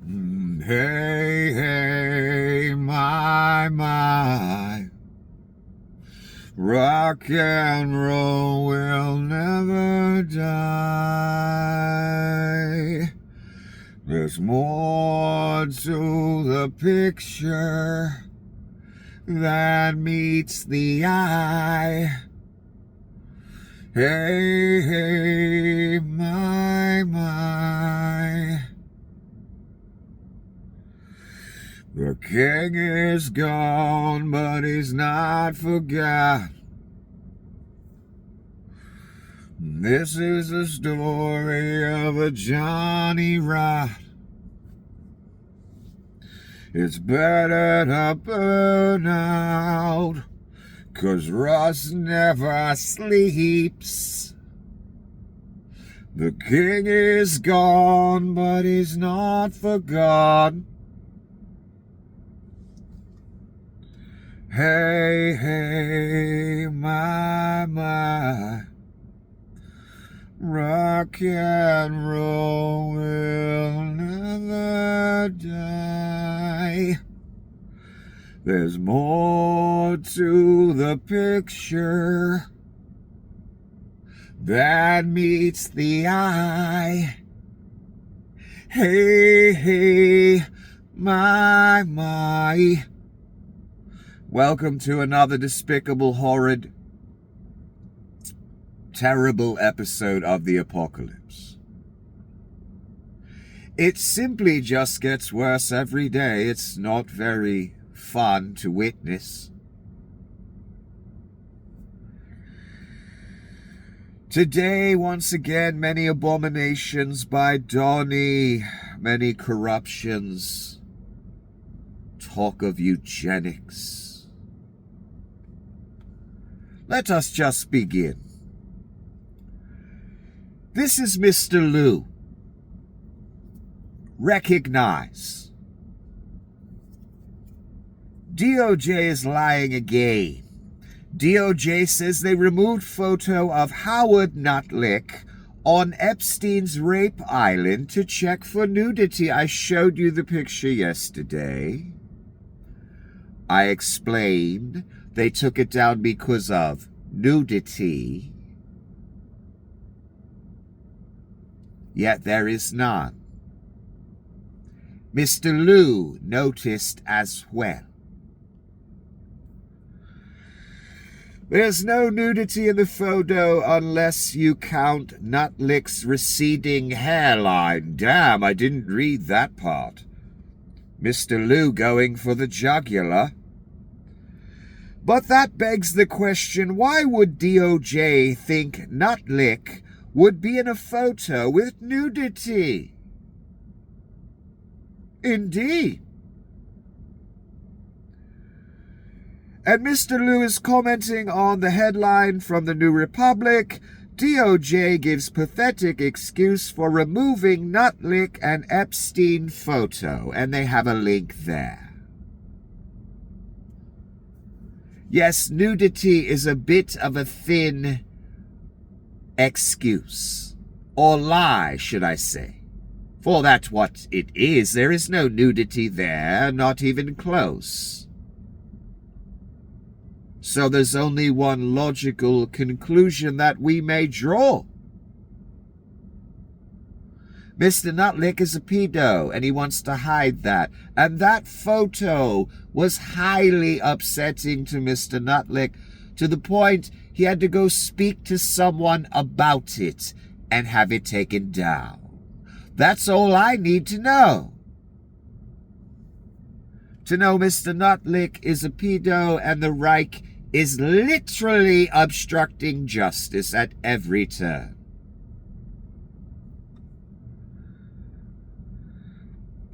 Hey, hey, my, rock and roll will never die. There's more to the picture than meets the eye. Hey, hey, my. The king is gone, but he's not forgot. This is the story of a Johnny Rot. It's better to burn out, 'cause Russ never sleeps. The king is gone, but he's not forgotten. Hey, hey, my, rock and roll will never die. There's more to the picture than meets the eye. Hey, hey, my. Welcome to another despicable, horrid, terrible episode of the apocalypse. It simply just gets worse every day. It's not very fun to witness. Today, once again, many abominations by Donnie, many corruptions, talk of eugenics. Let us just begin. This is Mr. Lou. Recognize. DOJ is lying again. DOJ says they removed photo of Howard Nutlick on Epstein's rape island to check for nudity. I showed you the picture yesterday. I explained they took it down because of nudity. Yet there is none. Mr. Lou noticed as well. There's no nudity in the photo unless you count Nutlick's receding hairline. Damn, I didn't read that part. Mr. Lou going for the jugular. But that begs the question, why would DOJ think Nutlick would be in a photo with nudity? Indeed. And Mr. Lou is commenting on the headline from the New Republic. DOJ gives pathetic excuse for removing Nutlick and Epstein photo. And they have a link there. Yes, nudity is a bit of a thin excuse. Or lie, should I say. For that's what it is. There is no nudity there, not even close. So there's only one logical conclusion that we may draw. Mr. Nutlick is a pedo, and he wants to hide that. And that photo was highly upsetting to Mr. Nutlick, to the point he had to go speak to someone about it and have it taken down. That's all I need to know. To know Mr. Nutlick is a pedo and the Reich is literally obstructing justice at every turn.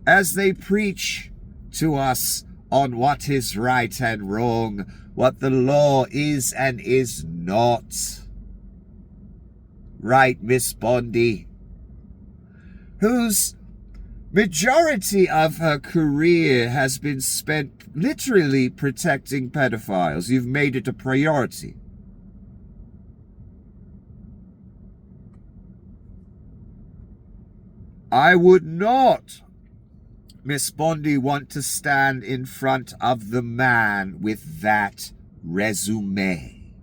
As they preach to us on what is right and wrong, what the law is and is not. Right, Miss Bondi, whose majority of her career has been spent literally protecting pedophiles. You've made it a priority. I would not Miss Bondi want to stand in front of the man with that resume.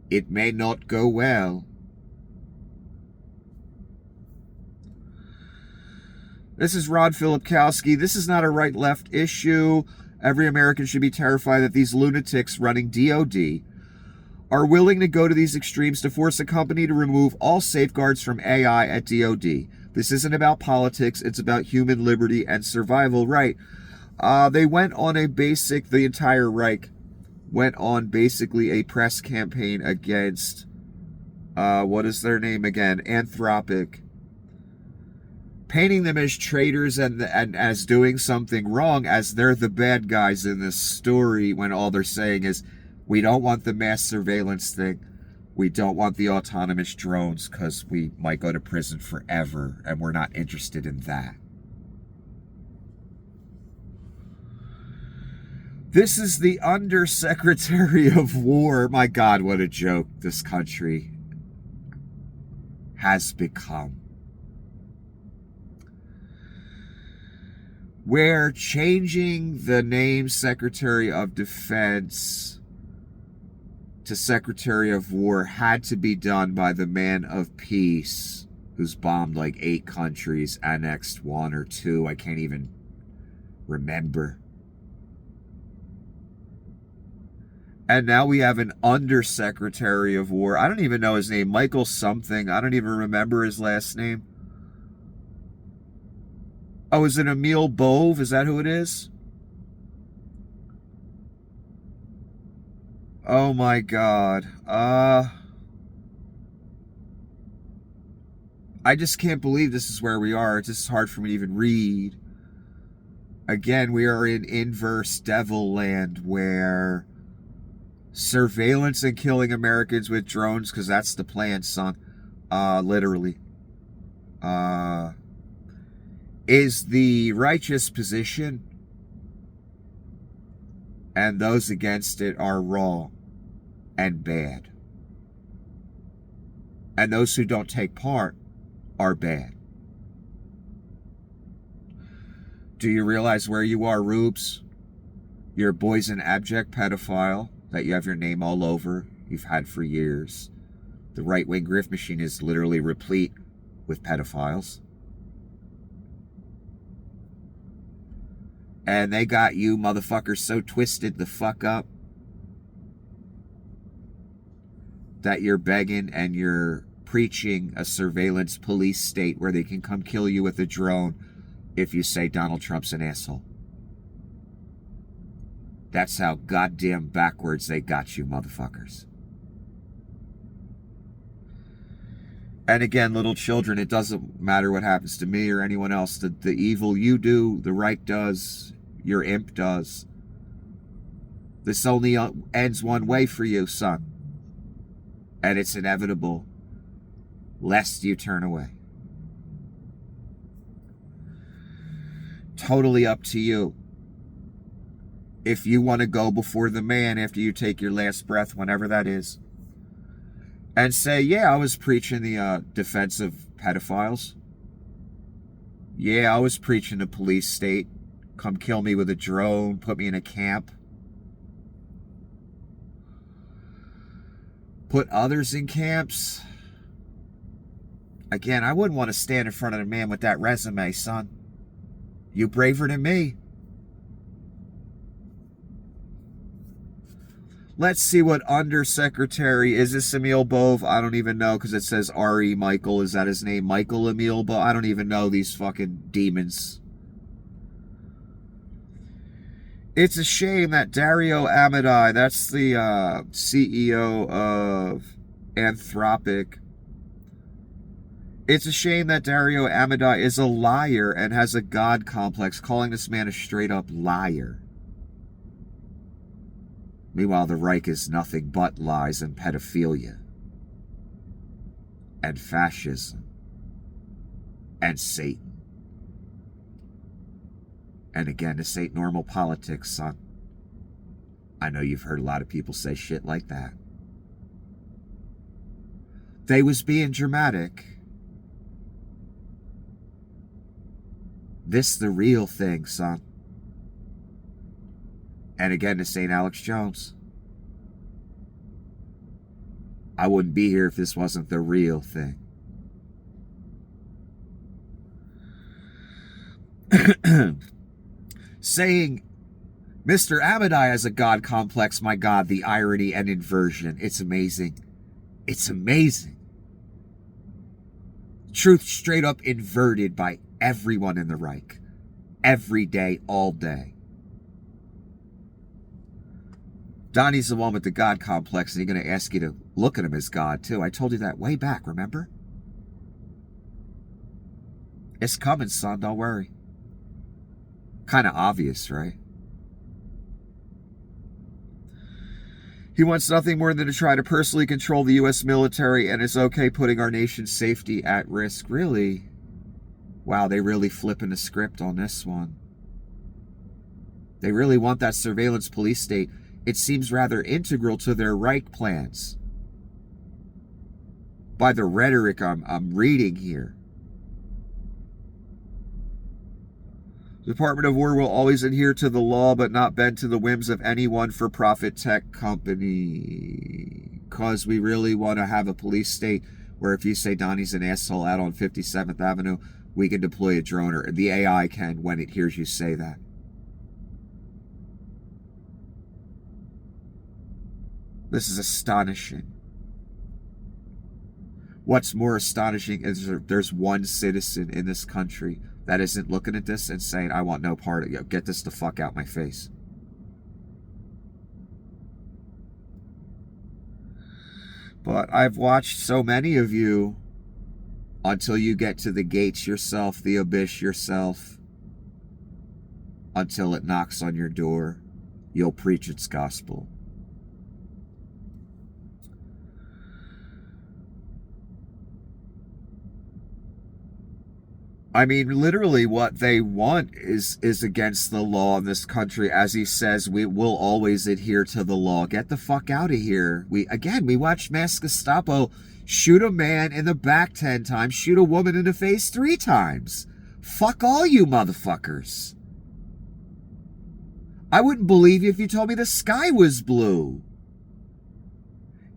It may not go well. This is Rod Filipkowski. This is not a right-left issue. Every American should be terrified that these lunatics running DOD are willing to go to these extremes to force a company to remove all safeguards from AI at DOD. This isn't about politics. It's about human liberty and survival. Right. They went on the entire Reich went on basically a press campaign against, what is their name again? Anthropic. Painting them as traitors and as doing something wrong, as they're the bad guys in this story, when all they're saying is, we don't want the mass surveillance thing. We don't want the autonomous drones because we might go to prison forever, and we're not interested in that. This is the Undersecretary of War. My God, what a joke this country has become. Where changing the name Secretary of Defense to Secretary of War had to be done by the man of peace who's bombed like 8 countries, annexed 1 or 2. I can't even remember. And now we have an Undersecretary of War. I don't even know his name. Michael something. I don't even remember his last name. Oh, is it Emil Bove? Is that who it is? Oh my God. I just can't believe this is where we are. It's just hard for me to even read. Again, we are in inverse devil land where surveillance and killing Americans with drones, because that's the plan, son. Literally. Is the righteous position, and those against it are wrong and bad. And those who don't take part are bad. Do you realize where you are, Rubes? You're a boys and abject pedophile that you have your name all over. You've had for years. The right-wing grift machine is literally replete with pedophiles. And they got you motherfuckers so twisted the fuck up that you're begging and you're preaching a surveillance police state where they can come kill you with a drone if you say Donald Trump's an asshole. That's how goddamn backwards they got you motherfuckers. And again, little children, it doesn't matter what happens to me or anyone else. The evil you do, the right does, your imp does. This only ends one way for you, son. And it's inevitable, lest you turn away. Totally up to you. If you want to go before the man after you take your last breath, whenever that is, and say, yeah, I was preaching the defense of pedophiles. Yeah, I was preaching the police state. Come kill me with a drone, put me in a camp. Put others in camps. Again, I wouldn't want to stand in front of a man with that resume, son. You braver than me. Let's see what Undersecretary, is this Emil Bove? I don't even know, because it says R.E. Michael. Is that his name? Michael Emil Bove? I don't even know these fucking demons. It's a shame that Dario Amodei, that's the CEO of Anthropic. It's a shame that Dario Amodei is a liar and has a God complex, calling this man a straight up liar. Meanwhile, the Reich is nothing but lies and pedophilia. And fascism. And Satan. And again, this ain't normal politics, son. I know you've heard a lot of people say shit like that. They was being dramatic. This the real thing, son. And again to St. Alex Jones. I wouldn't be here if this wasn't the real thing. Saying Mr. Amadai has a God complex, my God, the irony and inversion. It's amazing. It's amazing. Truth straight up inverted by everyone in the Reich. Every day, all day. Donnie's the one with the God complex, and he's going to ask you to look at him as God, too. I told you that way back, remember? It's coming, son, don't worry. Kind of obvious, right? He wants nothing more than to try to personally control the U.S. military, and is okay putting our nation's safety at risk. Really? Wow, they really flipping the script on this one. They really want that surveillance police state. It seems rather integral to their Reich plans. By the rhetoric I'm reading here. The Department of War will always adhere to the law, but not bend to the whims of any one for-profit tech company. Because we really want to have a police state where if you say Donnie's an asshole out on 57th Avenue, we can deploy a drone, or the AI can when it hears you say that. This is astonishing. What's more astonishing is there's one citizen in this country that isn't looking at this and saying, I want no part of it. Get this the fuck out my face. But I've watched so many of you until you get to the gates yourself, the abyss yourself, until it knocks on your door, you'll preach its gospel. I mean, literally what they want is against the law in this country. As he says, we will always adhere to the law. Get the fuck out of here. We watched Mass Gestapo shoot a man in the back 10 times, shoot a woman in the face 3 times. Fuck all you motherfuckers. I wouldn't believe you if you told me the sky was blue.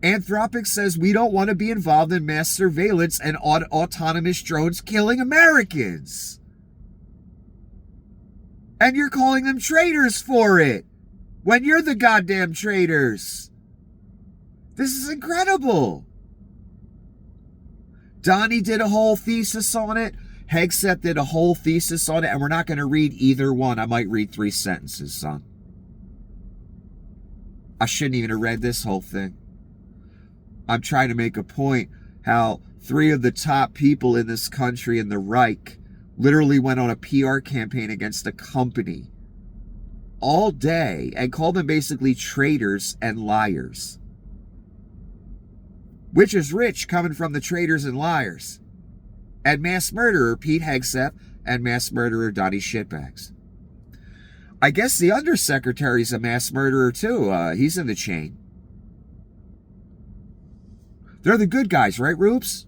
Anthropic says we don't want to be involved in mass surveillance and autonomous drones killing Americans. And you're calling them traitors for it, when you're the goddamn traitors. This is incredible. Donnie did a whole thesis on it. Hegseth did a whole thesis on it, and we're not going to read either one. I might read 3 sentences, son. I shouldn't even have read this whole thing. I'm trying to make a point how 3 of the top people in this country in the Reich literally went on a PR campaign against a company all day and called them basically traitors and liars. Which is rich coming from the traitors and liars. And mass murderer Pete Hegseth and mass murderer Donnie Shitbags. I guess the undersecretary's a mass murderer too. He's in the chain. They're the good guys, right, Roops?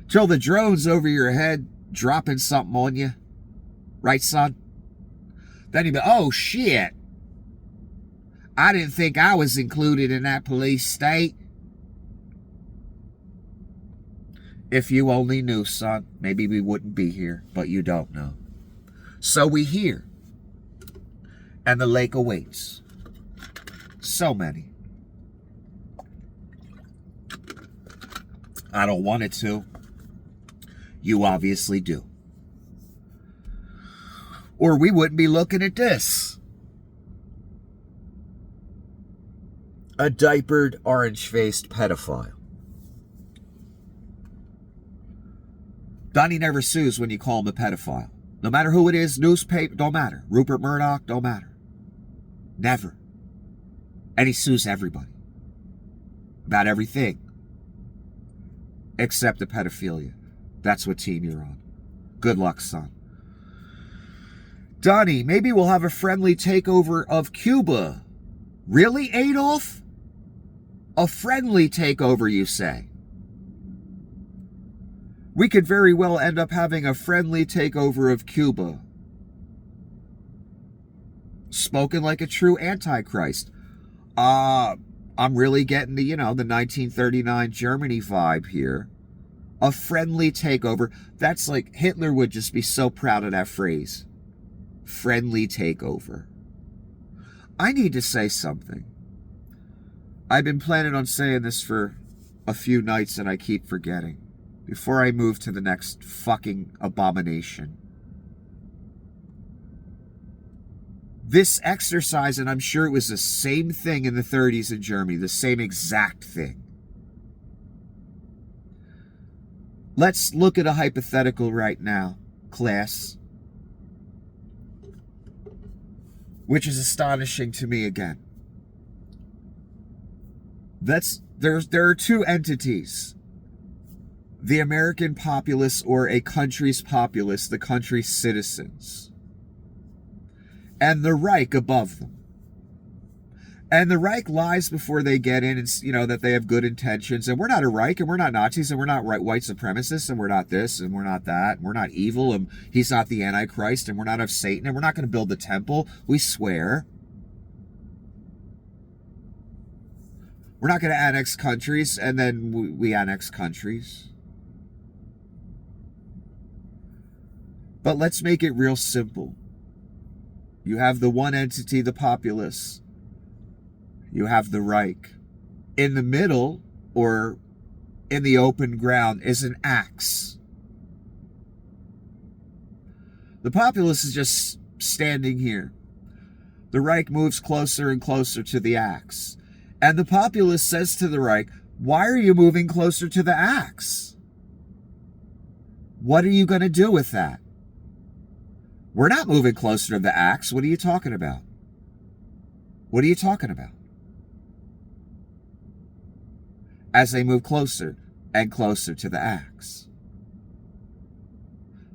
Till the drone's over your head, dropping something on you. Right, son? Then he'd be, oh, shit. I didn't think I was included in that police state. If you only knew, son, maybe we wouldn't be here, but you don't know. So we here. And the lake awaits. So many. I don't want it to. You obviously do. Or we wouldn't be looking at this. A diapered, orange-faced pedophile. Donnie never sues when you call him a pedophile. No matter who it is, newspaper, don't matter. Rupert Murdoch, don't matter. Never. And he sues everybody. About everything. Except the pedophilia. That's what team you're on. Good luck, son. Donnie, maybe we'll have a friendly takeover of Cuba. Really, Adolf? A friendly takeover, you say? We could very well end up having a friendly takeover of Cuba. Spoken like a true Antichrist. I'm really getting the 1939 Germany vibe here. A friendly takeover. That's like, Hitler would just be so proud of that phrase. Friendly takeover. I need to say something. I've been planning on saying this for a few nights and I keep forgetting. Before I move to the next fucking abomination. This exercise, and I'm sure it was the same thing in the 30s in Germany, the same exact thing. Let's look at a hypothetical right now, class. Which is astonishing to me again. There are two entities. The American populace, or a country's populace, the country's citizens. And the Reich above them. And the Reich lies before they get in, and that they have good intentions. And we're not a Reich, and we're not Nazis, and we're not white supremacists, and we're not this, and we're not that, and we're not evil, and he's not the Antichrist, and we're not of Satan, and we're not going to build the temple. We swear. We're not going to annex countries, and then we annex countries. But let's make it real simple. You have the one entity, the populace. You have the Reich. In the middle, or in the open ground, is an axe. The populace is just standing here. The Reich moves closer and closer to the axe. And the populace says to the Reich, "Why are you moving closer to the axe? What are you going to do with that?" "We're not moving closer to the axe. What are you talking about? What are you talking about?" As they move closer and closer to the axe.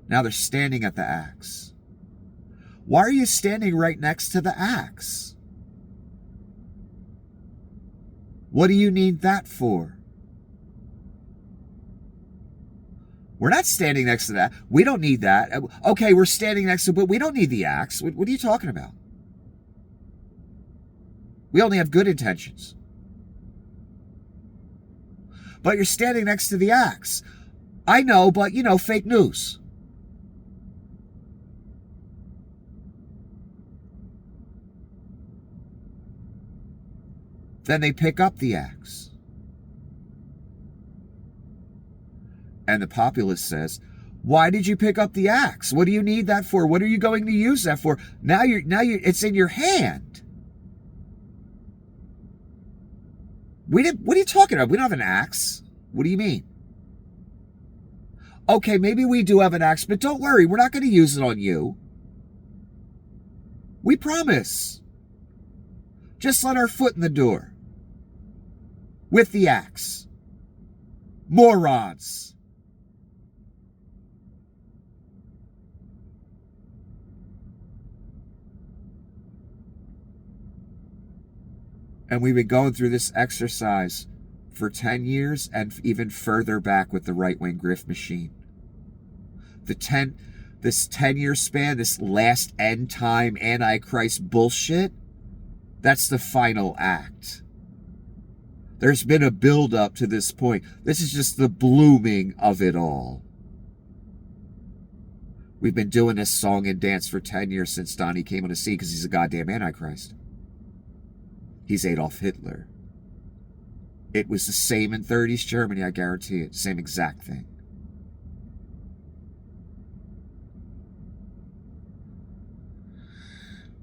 Now they're standing at the axe. Why are you standing right next to the axe? What do you need that for? We're not standing next to that. We don't need that. Okay, we're standing next to it, but we don't need the axe. What are you talking about? We only have good intentions. But you're standing next to the axe. I know, but fake news. Then they pick up the axe. And the populace says, "Why did you pick up the axe? What do you need that for? What are you going to use that for? Now it's in your hand." What are you talking about? We don't have an axe. What do you mean? Okay, maybe we do have an axe, but don't worry, we're not going to use it on you. We promise. Just let our foot in the door. With the axe. Morons. And we've been going through this exercise for 10 years and even further back with the right-wing grift machine. This 10-year span, this last end time Antichrist bullshit, that's the final act. There's been a build-up to this point. This is just the blooming of it all. We've been doing this song and dance for 10 years since Donnie came on the scene because he's a goddamn Antichrist. He's Adolf Hitler. It was the same in 30s Germany, I guarantee it. Same exact thing.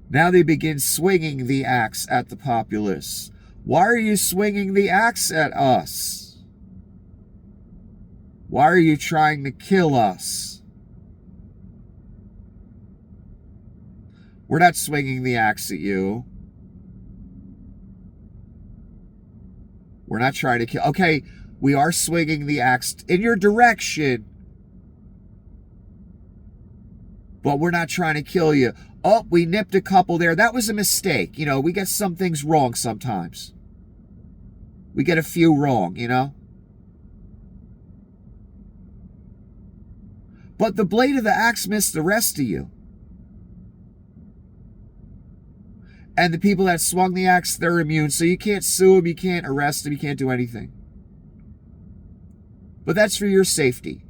Now they begin swinging the axe at the populace. Why are you swinging the axe at us? Why are you trying to kill us? We're not swinging the axe at you. We're not trying to kill. Okay, we are swinging the axe in your direction. But we're not trying to kill you. Oh, we nipped a couple there. That was a mistake. We get some things wrong sometimes. We get a few wrong, But the blade of the axe missed the rest of you. And the people that swung the axe, they're immune. So you can't sue them, you can't arrest them, you can't do anything. But that's for your safety.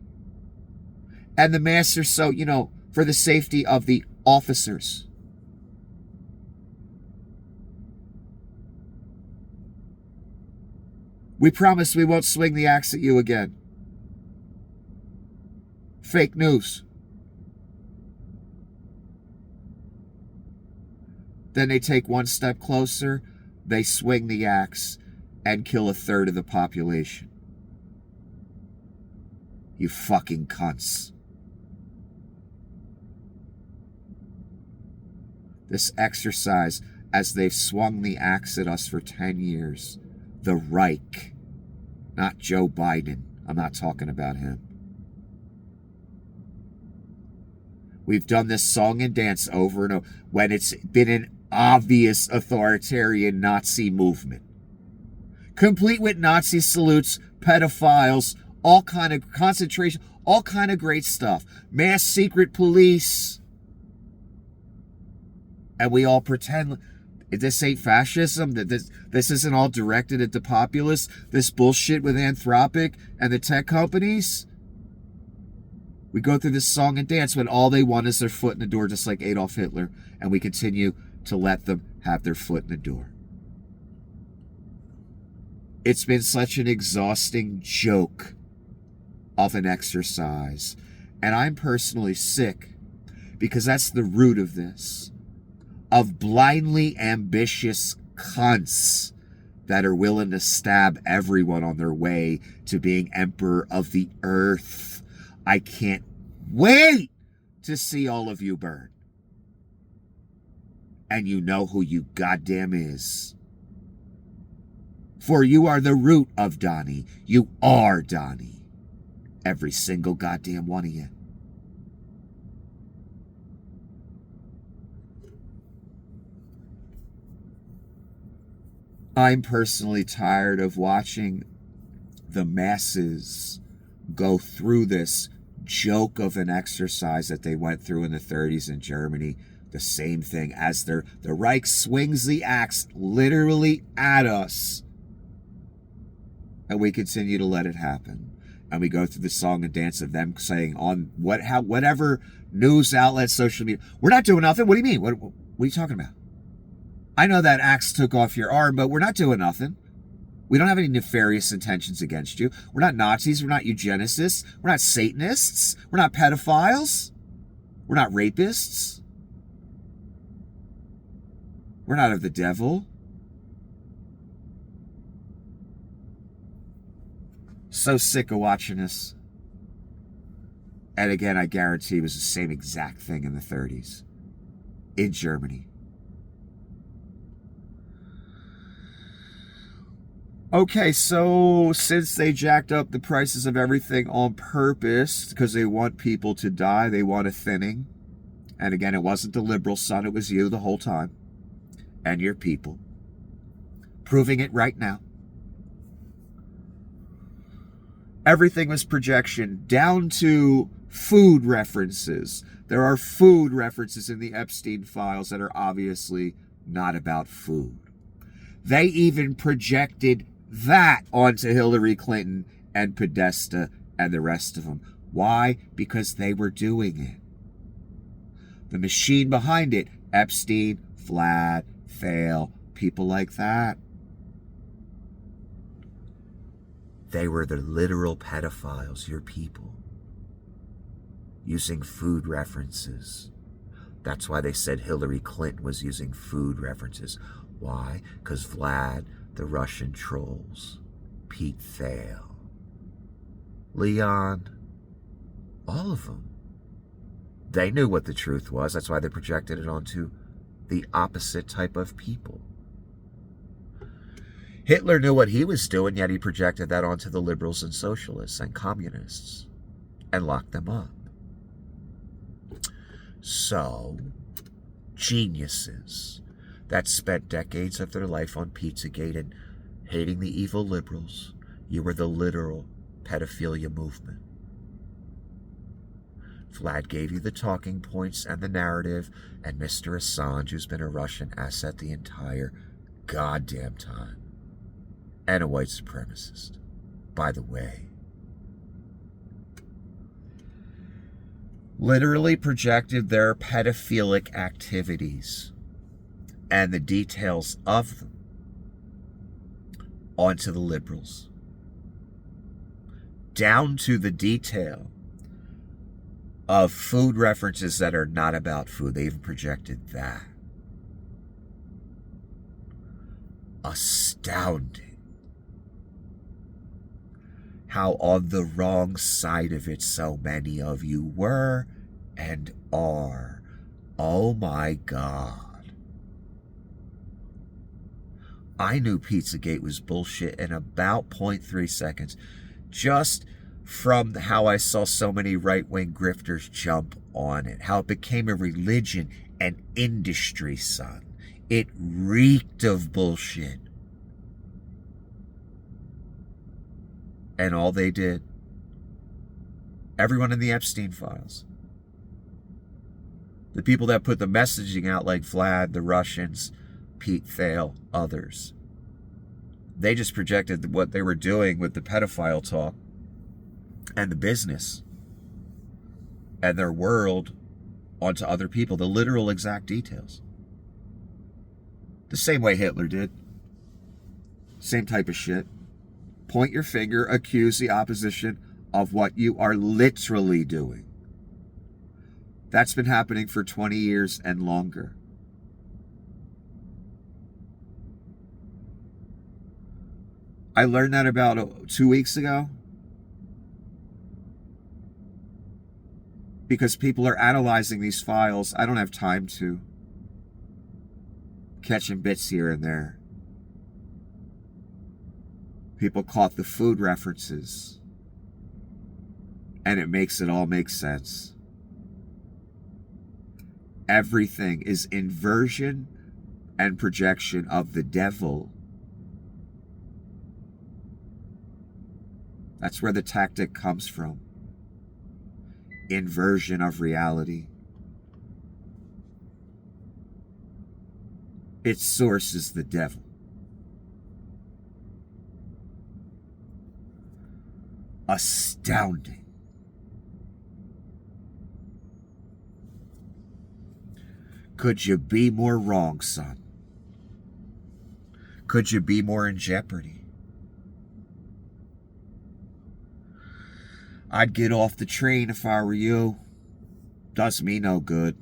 And the master, so, you know, for the safety of the officers. We promise we won't swing the axe at you again. Fake news. Then they take one step closer, they swing the axe and kill a third of the population. You fucking cunts. This exercise, as they've swung the axe at us for 10 years, the Reich, not Joe Biden, I'm not talking about him. We've done this song and dance over and over when it's been an obvious authoritarian Nazi movement. Complete with Nazi salutes, pedophiles, all kind of concentration, all kind of great stuff. Mass secret police. And we all pretend this ain't fascism, that this isn't all directed at the populace, this bullshit with Anthropic and the tech companies. We go through this song and dance when all they want is their foot in the door, just like Adolf Hitler, and we continue to let them have their foot in the door. It's been such an exhausting joke of an exercise, and I'm personally sick because that's the root of this, of blindly ambitious cunts that are willing to stab everyone on their way to being emperor of the earth. I can't wait to see all of you burn. And you know who you goddamn is. For you are the root of Donnie. You are Donnie. Every single goddamn one of you. I'm personally tired of watching the masses go through this joke of an exercise that they went through in the 30s in Germany. The same thing as the Reich swings the axe literally at us. And we continue to let it happen. And we go through the song and dance of them saying on whatever news outlet, social media, we're not doing nothing. What do you mean? What are you talking about? I know that axe took off your arm, but we're not doing nothing. We don't have any nefarious intentions against you. We're not Nazis. We're not eugenicists. We're not Satanists. We're not pedophiles. We're not rapists. We're not of the devil. So sick of watching this. And again, I guarantee it was the same exact thing in the 30s in Germany. Okay, so since they jacked up the prices of everything on purpose because they want people to die, they want a thinning. And again, it wasn't the liberal son, it was you the whole time. And your people. Proving it right now. Everything was projection, down to food references. There are food references in the Epstein files that are obviously not about food. They even projected that onto Hillary Clinton and Podesta and the rest of them. Why? Because they were doing it. The machine behind it, Epstein, Vlad, Fail, people like that. They were the literal pedophiles, your people. Using food references. That's why they said Hillary Clinton was using food references. Why? Because Vlad, the Russian trolls, Pete Thiel, Leon, all of them. They knew what the truth was. That's why they projected it onto the opposite type of people. Hitler knew what he was doing, yet he projected that onto the liberals and socialists and communists and locked them up. So, geniuses that spent decades of their life on Pizzagate and hating the evil liberals, you were the literal pedophilia movement. Vlad gave you the talking points and the narrative, and Mr. Assange, who's been a Russian asset the entire goddamn time, and a white supremacist, by the way, literally projected their pedophilic activities and the details of them onto the liberals, down to the detail of food references that are not about food. They even projected that. Astounding how on the wrong side of it so many of you were and are. Oh my God. I knew Pizzagate was bullshit in about 0.3 seconds, just from how I saw so many right-wing grifters jump on it, how it became a religion and industry, son. It reeked of bullshit. And all they did, everyone in the Epstein files, the people that put the messaging out like Vlad, the Russians, Pete Thale, others, they just projected what they were doing with the pedophile talk and the business and their world onto other people, the literal exact details. The same way Hitler did. Same type of shit. Point your finger, accuse the opposition of what you are literally doing. That's been happening for 20 years and longer. I learned that about 2 weeks ago, because people are analyzing these files. I don't have time to. Catching bits here and there. People caught the food references, and it makes it all make sense. Everything is inversion and projection of the devil. That's where the tactic comes from. Inversion of reality. Its source is the devil. Astounding. Could you be more wrong, son? Could you be more in jeopardy? I'd get off the train if I were you. Does me no good.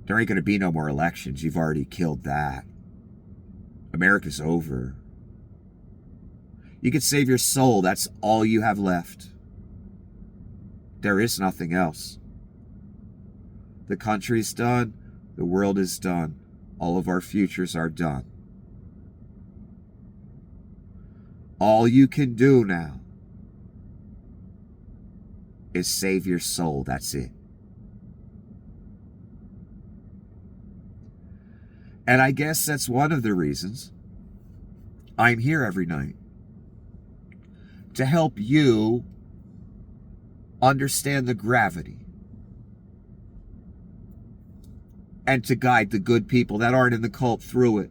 There ain't going to be no more elections. You've already killed that. America's over. You could save your soul. That's all you have left. There is nothing else. The country's done. The world is done. All of our futures are done. All you can do now is save your soul. That's it. And I guess that's one of the reasons I'm here every night. To help you understand the gravity. And to guide the good people that aren't in the cult through it.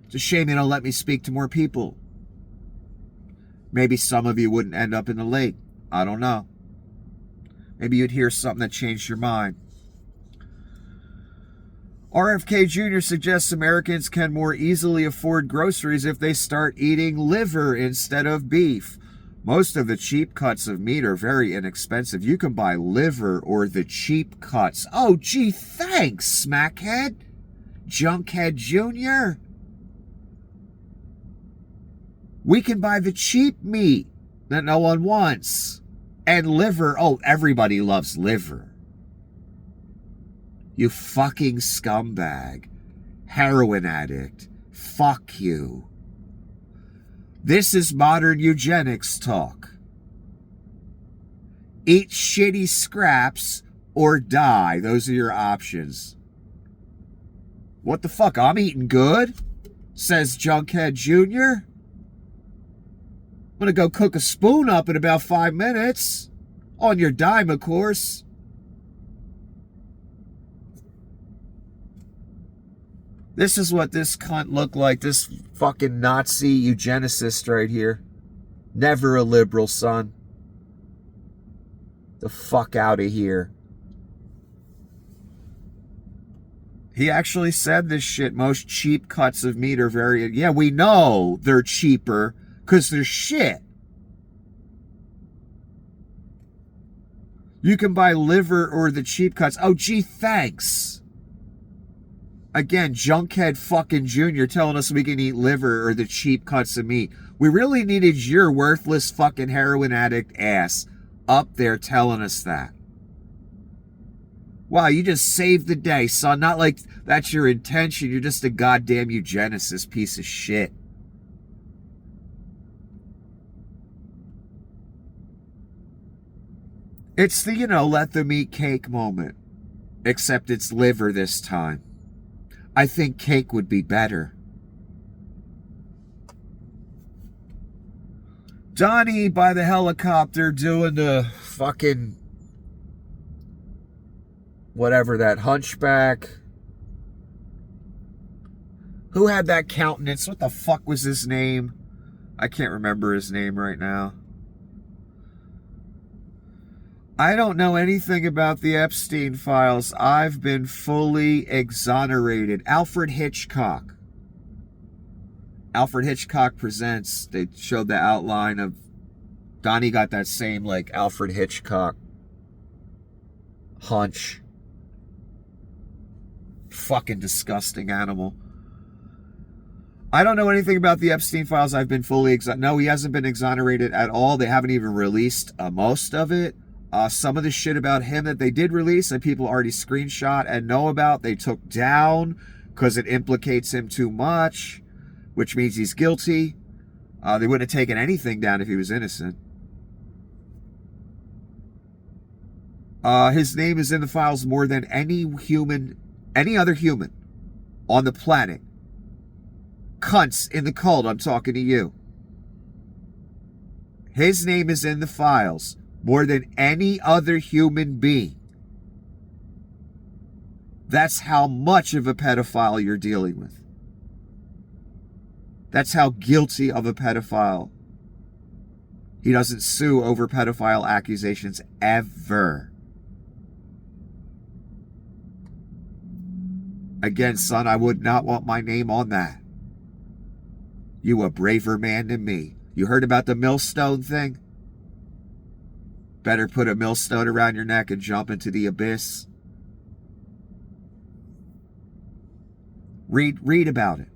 It's a shame you don't let me speak to more people. Maybe some of you wouldn't end up in the lake. I don't know. Maybe you'd hear something that changed your mind. RFK Jr. suggests Americans can more easily afford groceries if they start eating liver instead of beef. Most of the cheap cuts of meat are very inexpensive. You can buy liver or the cheap cuts. Oh, gee, thanks, Smackhead. Junkhead Jr. We can buy the cheap meat that no one wants. And liver. Oh, everybody loves liver. You fucking scumbag. Heroin addict. Fuck you. This is modern eugenics talk. Eat shitty scraps or die. Those are your options. What the fuck? I'm eating good, says Junkhead Jr. I'm going to go cook a spoon up in about 5 minutes. On your dime, of course. This is what this cunt looked like. This fucking Nazi eugenicist right here. Never a liberal, son. The fuck out of here. He actually said this shit. Most cheap cuts of meat are very... Yeah, we know they're cheaper because they're shit. You can buy liver or the cheap cuts. Oh, gee, thanks. Again, Junkhead fucking Jr. telling us we can eat liver or the cheap cuts of meat. We really needed your worthless fucking heroin addict ass up there telling us that. Wow, you just saved the day, son. Not like that's your intention. You're just a goddamn eugenicist piece of shit. It's the, let them eat cake moment. Except it's liver this time. I think cake would be better. Donnie by the helicopter doing the fucking... whatever, that hunchback. Who had that countenance? What the fuck was his name? I can't remember his name right now. I don't know anything about the Epstein files. I've been fully exonerated. Alfred Hitchcock. Alfred Hitchcock Presents. They showed the outline of... Donnie got that same, like, Alfred Hitchcock hunch. Fucking disgusting animal. I don't know anything about the Epstein files. I've been fully No, he hasn't been exonerated at all. They haven't even released most of it. Some of the shit about him that they did release and people already screenshot and know about, they took down because it implicates him too much, which means he's guilty. They wouldn't have taken anything down if he was innocent. His name is in the files more than any other human on the planet. Cunts in the cult, I'm talking to you. His name is in the files more than any other human being. That's how much of a pedophile you're dealing with. That's how guilty of a pedophile. He doesn't sue over pedophile accusations ever. Again, son, I would not want my name on that. You a braver man than me. You heard about the millstone thing? Better put a millstone around your neck and jump into the abyss. Read about it.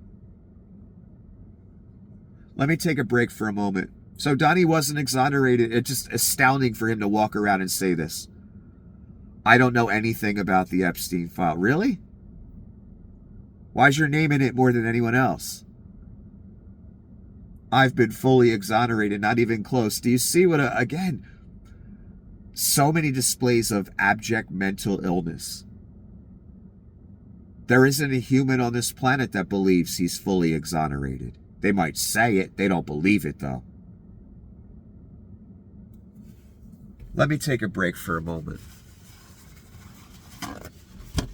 Let me take a break for a moment. So Donnie wasn't exonerated. It's just astounding for him to walk around and say this. I don't know anything about the Epstein file. Really? Why's your name in it more than anyone else? I've been fully exonerated, not even close. Do you see what, again, so many displays of abject mental illness. There isn't a human on this planet that believes he's fully exonerated. They might say it, they don't believe it though. Let me take a break for a moment.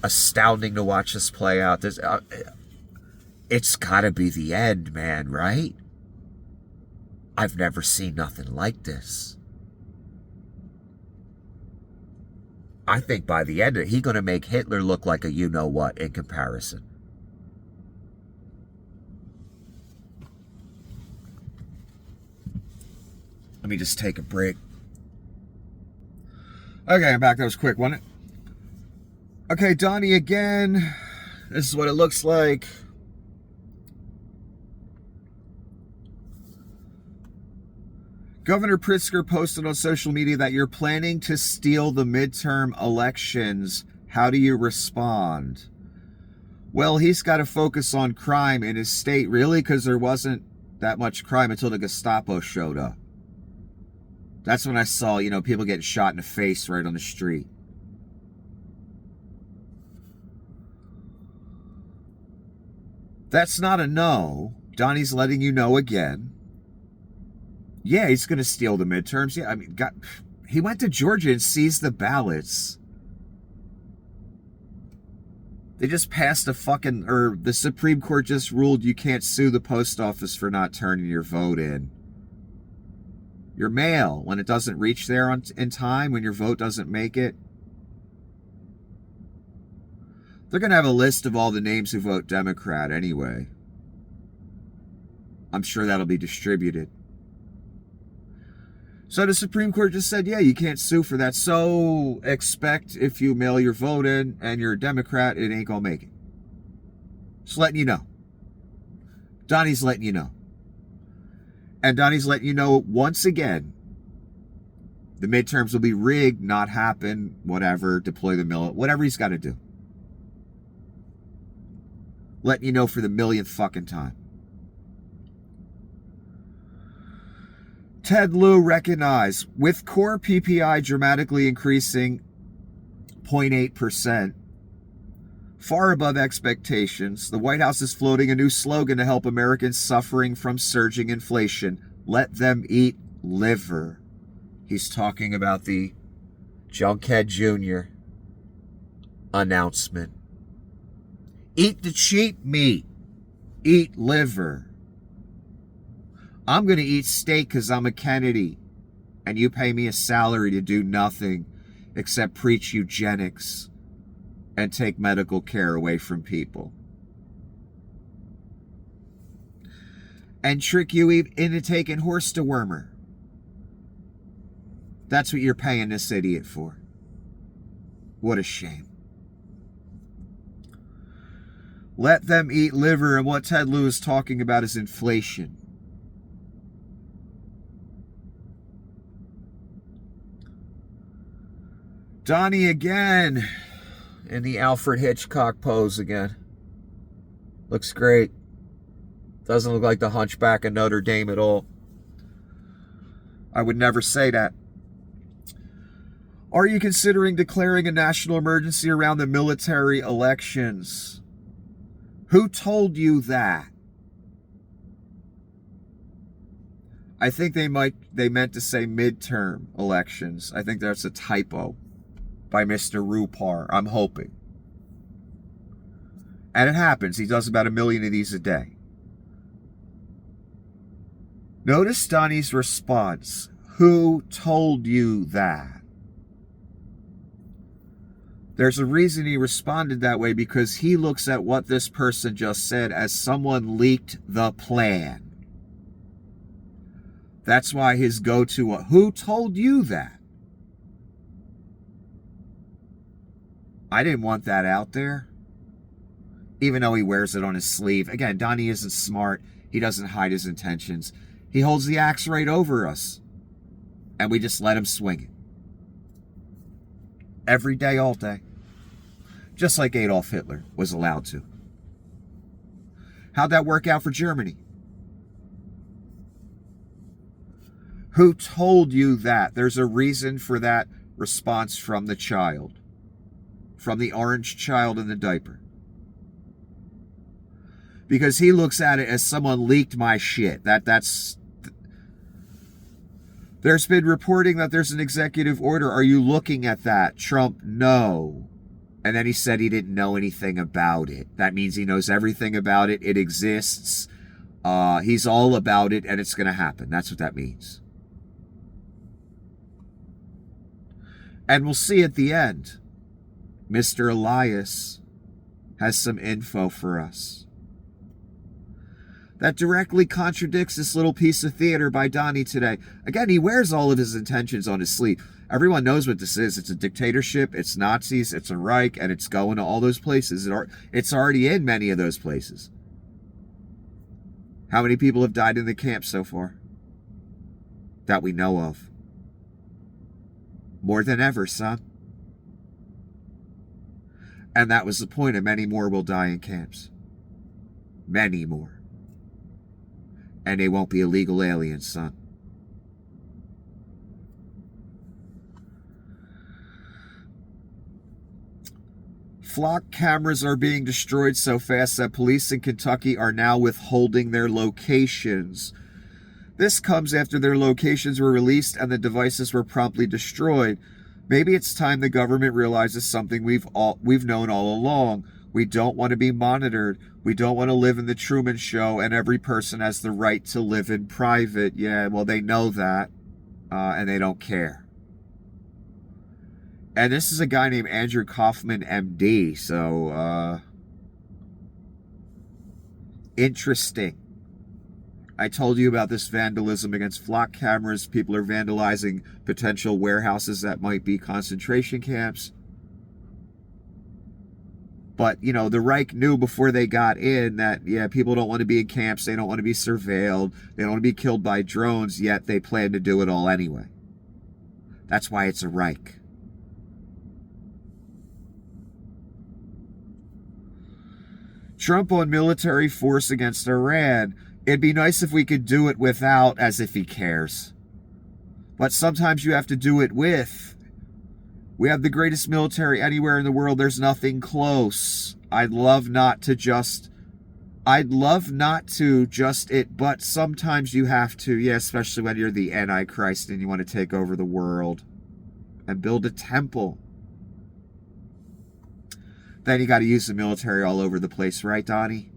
Astounding to watch this play out. It's gotta be the end, man, right? I've never seen nothing like this. I think by the end of it, he's going to make Hitler look like a you-know-what in comparison. Let me just take a break. Okay, I'm back. That was quick, wasn't it? Okay, Donnie again. This is what it looks like. Governor Pritzker posted on social media that you're planning to steal the midterm elections. How do you respond? Well, he's got to focus on crime in his state, really, because there wasn't that much crime until the Gestapo showed up. That's when I saw, people getting shot in the face right on the street. That's not a no. Donnie's letting you know again. Yeah, he's going to steal the midterms. Yeah, I mean, he went to Georgia and seized the ballots. They just passed the Supreme Court just ruled you can't sue the post office for not turning your vote in. Your mail, when it doesn't reach there in time, when your vote doesn't make it. They're going to have a list of all the names who vote Democrat anyway. I'm sure that'll be distributed. So the Supreme Court just said, yeah, you can't sue for that. So expect if you mail your vote in and you're a Democrat, it ain't going to make it. Just letting you know. Donnie's letting you know. And Donnie's letting you know once again, the midterms will be rigged, not happen, whatever, deploy the military, whatever he's got to do. Letting you know for the millionth fucking time. Ted Lieu recognized, with core PPI dramatically increasing 0.8%, far above expectations, the White House is floating a new slogan to help Americans suffering from surging inflation. Let them eat liver. He's talking about the Junkhead Jr. announcement. Eat the cheap meat. Eat liver. I'm going to eat steak because I'm a Kennedy, and you pay me a salary to do nothing except preach eugenics and take medical care away from people. And trick you into taking horse dewormer. That's what you're paying this idiot for. What a shame. Let them eat liver, and what Ted Lieu is talking about is inflation. Donnie again in the Alfred Hitchcock pose again. Looks great. Doesn't look like the Hunchback of Notre Dame at all. I would never say that. Are you considering declaring a national emergency around the military elections? Who told you that? I think they meant to say midterm elections. I think that's a typo by Mr. Rupar. I'm hoping. And it happens. He does about 1 million of these a day. Notice Donnie's response. Who told you that? There's a reason he responded that way, because he looks at what this person just said as someone leaked the plan. That's why his go-to, who told you that? I didn't want that out there. Even though he wears it on his sleeve. Again, Donnie isn't smart. He doesn't hide his intentions. He holds the axe right over us. And we just let him swing it. Every day, all day. Just like Adolf Hitler was allowed to. How'd that work out for Germany? Who told you that? There's a reason for that response from the child. From the orange child in the diaper. Because he looks at it as someone leaked my shit. That's... There's been reporting that there's an executive order. Are you looking at that? Trump, no. And then he said he didn't know anything about it. That means he knows everything about it. It exists. He's all about it, and it's going to happen. That's what that means. And we'll see at the end. Mr. Elias has some info for us that directly contradicts this little piece of theater by Donnie today. Again, he wears all of his intentions on his sleeve. Everyone knows what this is. It's a dictatorship, it's Nazis, it's a Reich, and it's going to all those places. It's already in many of those places. How many people have died in the camp so far? That we know of. More than ever, son. And that was the point, and many more will die in camps. Many more. And they won't be illegal aliens, son. Flock cameras are being destroyed so fast that police in Kentucky are now withholding their locations. This comes after their locations were released and the devices were promptly destroyed. Maybe it's time the government realizes something we've known all along. We don't want to be monitored. We don't want to live in the Truman Show and every person has the right to live in private. Yeah, well, they know that, and they don't care. And this is a guy named Andrew Kaufman, MD, so, interesting. I told you about this vandalism against flock cameras. People are vandalizing potential warehouses that might be concentration camps. But, you know, the Reich knew before they got in that, yeah, people don't want to be in camps. They don't want to be surveilled. They don't want to be killed by drones, yet they plan to do it all anyway. That's why it's a Reich. Trump on military force against Iran. It'd be nice if we could do it without, as if he cares. But sometimes you have to do it with. We have the greatest military anywhere in the world. There's nothing close. I'd love not to just it, but sometimes you have to, yeah, especially when you're the Antichrist and you want to take over the world and build a temple. Then you got to use the military all over the place, right, Donnie?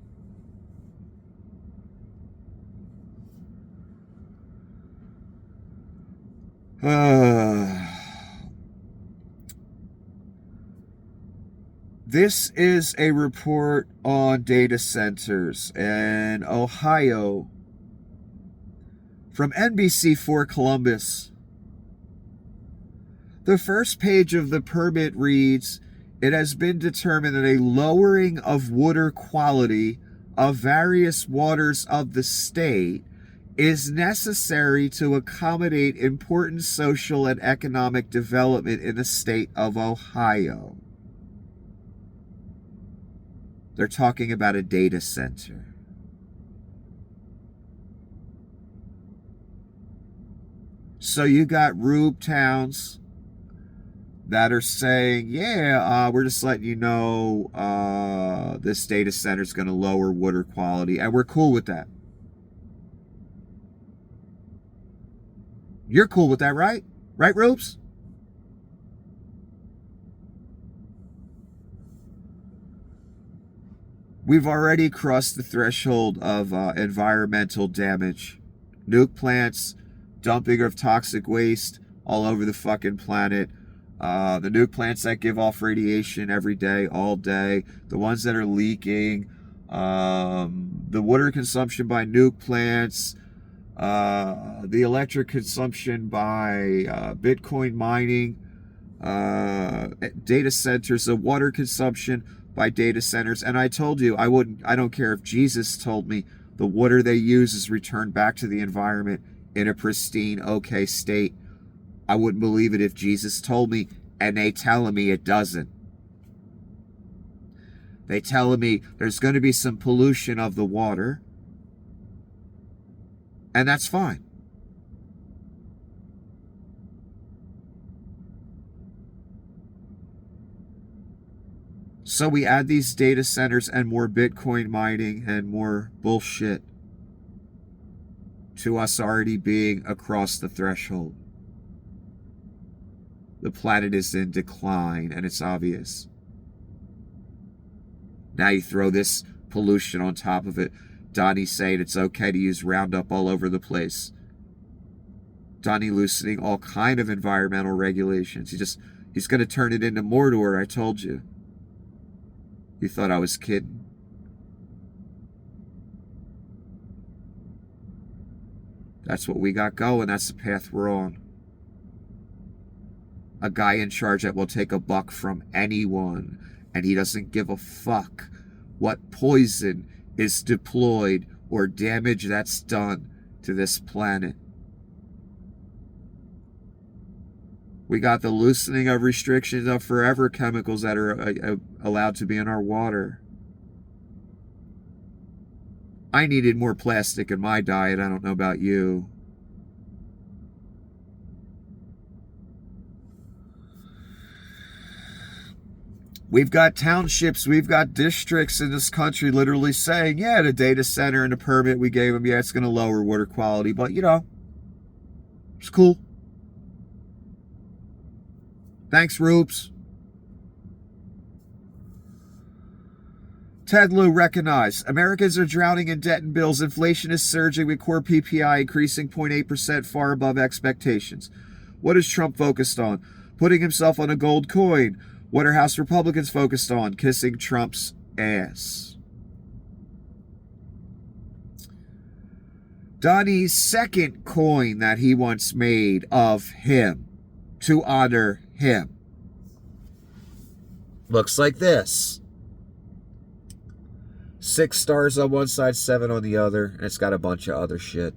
This is a report on data centers in Ohio from NBC4 Columbus. The first page of the permit reads, "It has been determined that a lowering of water quality of various waters of the state is necessary to accommodate important social and economic development in the state of Ohio." They're talking about a data center. So you got rube towns that are saying, yeah, we're just letting you know this data center is going to lower water quality, and we're cool with that. You're cool with that, right? Right, Rubes? We've already crossed the threshold of environmental damage. Nuke plants, dumping of toxic waste all over the fucking planet. The nuke plants that give off radiation every day, all day. The ones that are leaking. The water consumption by nuke plants. The electric consumption by Bitcoin mining. Data centers, the water consumption by data centers. And I told you, I don't care if Jesus told me the water they use is returned back to the environment in a pristine, okay state. I wouldn't believe it if Jesus told me, and they telling me it doesn't. They telling me there's going to be some pollution of the water, and that's fine. So we add these data centers and more Bitcoin mining and more bullshit to us already being across the threshold. The planet is in decline, and it's obvious. Now you throw this pollution on top of it. Donnie saying it's okay to use Roundup all over the place. Donnie loosening all kind of environmental regulations. He's going to turn it into Mordor, I told you. You thought I was kidding? That's what we got going. That's the path we're on. A guy in charge that will take a buck from anyone, and he doesn't give a fuck what poison is deployed or damage that's done to this planet. We got the loosening of restrictions of forever chemicals that are allowed to be in our water. I needed more plastic in my diet. I don't know about you. We've got townships, we've got districts in this country literally saying, yeah, the data center and the permit we gave them, yeah, it's going to lower water quality, but you know, it's cool. Thanks, Rubes. Ted Lieu recognized Americans are drowning in debt and bills. Inflation is surging with core PPI increasing 0.8%, far above expectations. What is Trump focused on? Putting himself on a gold coin. What are House Republicans focused on? Kissing Trump's ass. Donnie's second coin that he once made of him to honor him looks like this. 6 stars on one side, 7 on the other, and it's got a bunch of other shit.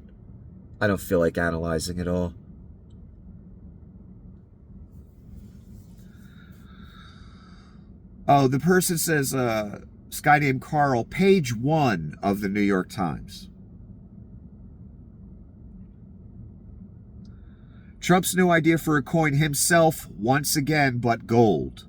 I don't feel like analyzing it all. Oh, the person says, this guy named Carl, page 1 of the New York Times. Trump's new idea for a coin himself, once again, but gold.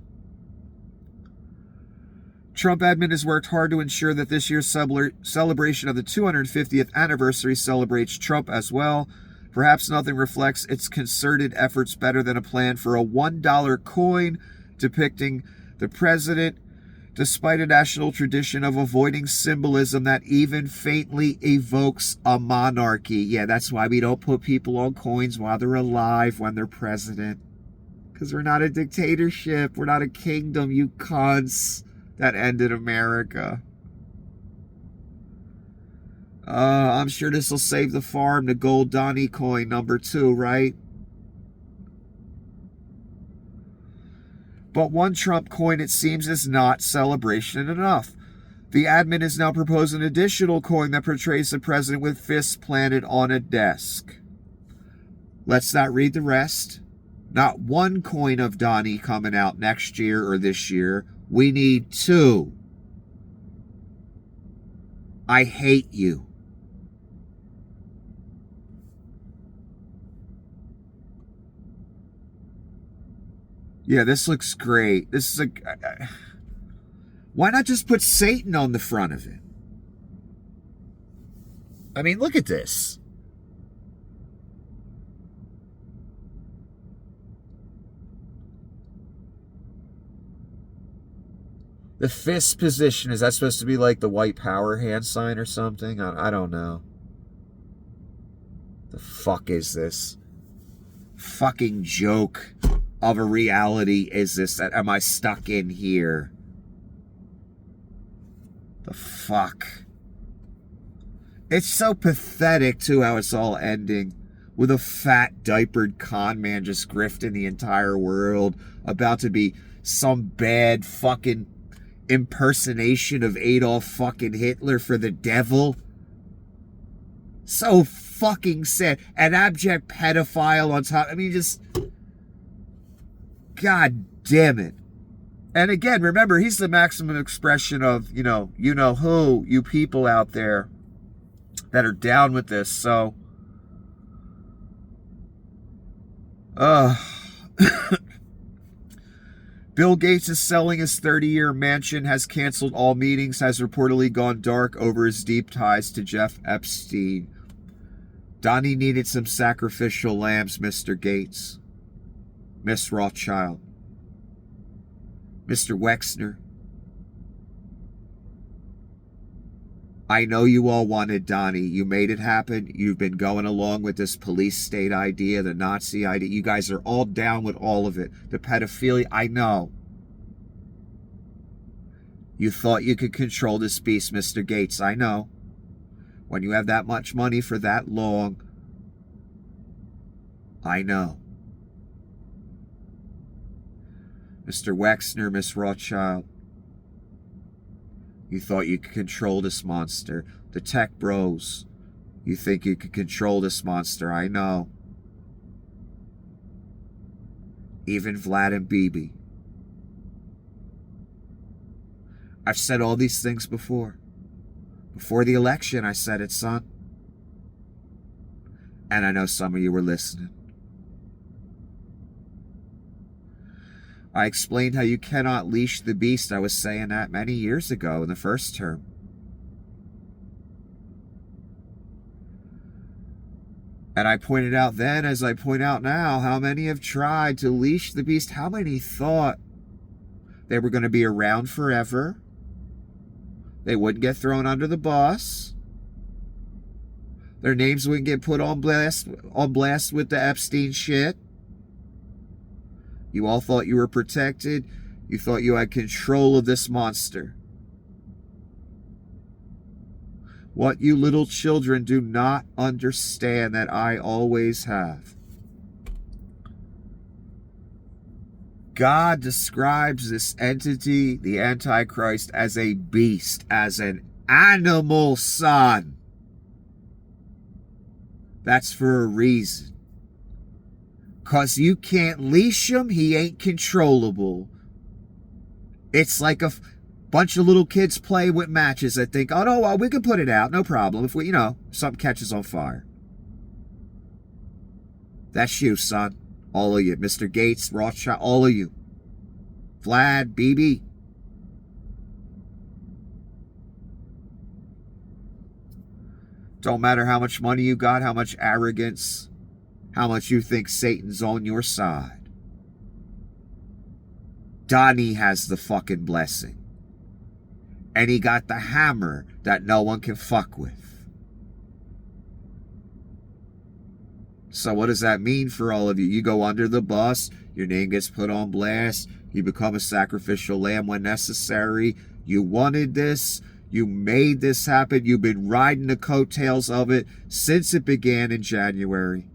Trump admin has worked hard to ensure that this year's celebration of the 250th anniversary celebrates Trump as well. Perhaps nothing reflects its concerted efforts better than a plan for a $1 coin depicting the president, despite a national tradition of avoiding symbolism that even faintly evokes a monarchy. Yeah, that's why we don't put people on coins while they're alive when they're president. Because we're not a dictatorship. We're not a kingdom, you cunts. That ended America. I'm sure this will save the farm, the gold Donnie coin number 2, right? But one Trump coin, it seems, is not celebration enough. The admin is now proposing an additional coin that portrays the president with fists planted on a desk. Let's not read the rest. Not one coin of Donnie coming out next year or this year. We need 2. I hate you. Yeah, this looks great. This is a... why not just put Satan on the front of it? I mean, look at this. The fist position, is that supposed to be like the white power hand sign or something? I don't know. The fuck is this? Fucking joke of a reality is this? That am I stuck in here? The fuck? It's so pathetic too how it's all ending. With a fat diapered con man just grifting the entire world. About to be some bad fucking impersonation of Adolf fucking Hitler for the devil. So fucking sad. An abject pedophile on top. I mean, just... God damn it. And again, remember, he's the maximum expression of, you know who, you people out there that are down with this. So, Bill Gates is selling his 30-year mansion, has canceled all meetings, has reportedly gone dark over his deep ties to Jeff Epstein. Donnie needed some sacrificial lambs, Mr. Gates. Miss Rothschild. Mr. Wexner. I know you all wanted Donnie. You made it happen. You've been going along with this police state idea, the Nazi idea. You guys are all down with all of it. The pedophilia, I know. You thought you could control this beast, Mr. Gates. I know. When you have that much money for that long, I know. Mr. Wexner, Miss Rothschild. You thought you could control this monster. The tech bros. You think you could control this monster. I know. Even Vlad and Bibi. I've said all these things before. Before the election, I said it, son. And I know some of you were listening. I explained how you cannot leash the beast. I was saying that many years ago in the first term. And I pointed out then, as I point out now, how many have tried to leash the beast. How many thought they were going to be around forever? They wouldn't get thrown under the bus. Their names wouldn't get put on blast with the Epstein shit. You all thought you were protected. You thought you had control of this monster. What you little children do not understand that I always have. God describes this entity, the Antichrist, as a beast, as an animal, son. That's for a reason. Because you can't leash him, he ain't controllable. It's like a bunch of little kids play with matches that think, oh no, well, we can put it out, no problem. If we, something catches on fire. That's you, son. All of you. Mr. Gates, Rothschild, all of you. Vlad, BB. Don't matter how much money you got, how much arrogance, how much you think Satan's on your side. Donnie has the fucking blessing. And he got the hammer that no one can fuck with. So what does that mean for all of you? You go under the bus, your name gets put on blast, you become a sacrificial lamb when necessary. You wanted this, you made this happen, you've been riding the coattails of it since it began in January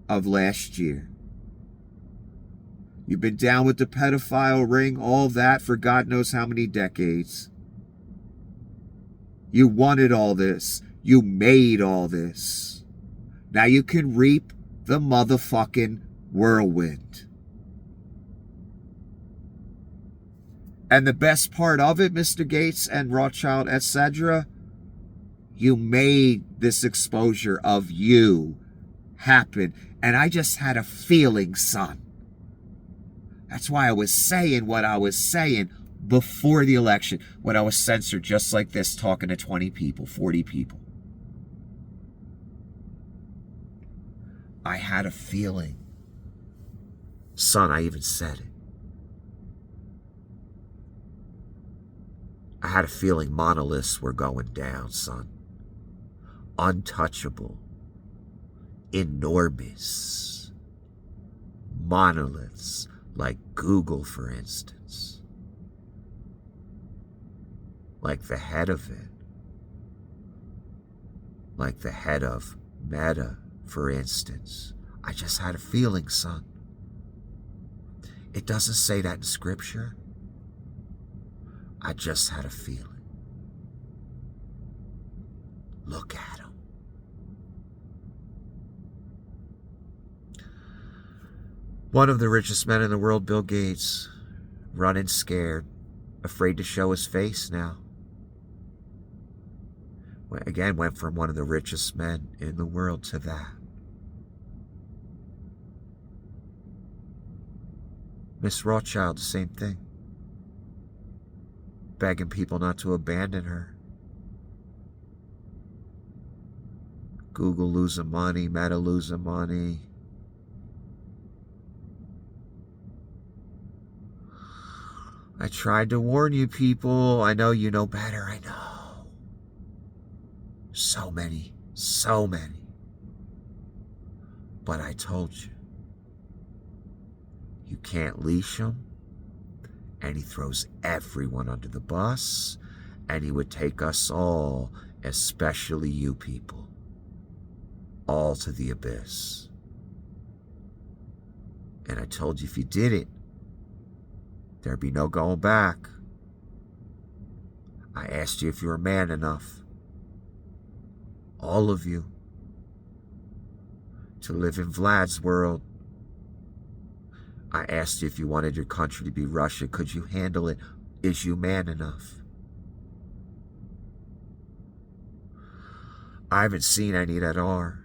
of last year. You've been down with the pedophile ring, all that for God knows how many decades. You wanted all this. You made all this. Now you can reap the motherfucking whirlwind. And the best part of it, Mr. Gates and Rothschild, etc., you made this exposure of you happen. And I just had a feeling, son. That's why I was saying what I was saying before the election, when I was censored just like this, talking to 20 people, 40 people. I had a feeling. Son, I even said it. I had a feeling monoliths were going down, son. Untouchable. Enormous. Monoliths like Google, for instance. Like the head of it. Like the head of Meta, for instance. I just had a feeling, son. It doesn't say that in Scripture. I just had a feeling. Look at him. One of the richest men in the world, Bill Gates, running scared, afraid to show his face now. Again, went from one of the richest men in the world to that. Miss Rothschild, the same thing. Begging people not to abandon her. Google losing money, Meta losing money. I tried to warn you people. I know you know better, I know. So many. But I told you. You can't leash him. And he throws everyone under the bus. And he would take us all, especially you people, all to the abyss. And I told you if you did it, there'd be no going back. I asked you if you were man enough. All of you, to live in Vlad's world. I asked you if you wanted your country to be Russia. Could you handle it? Is you man enough? I haven't seen any that are.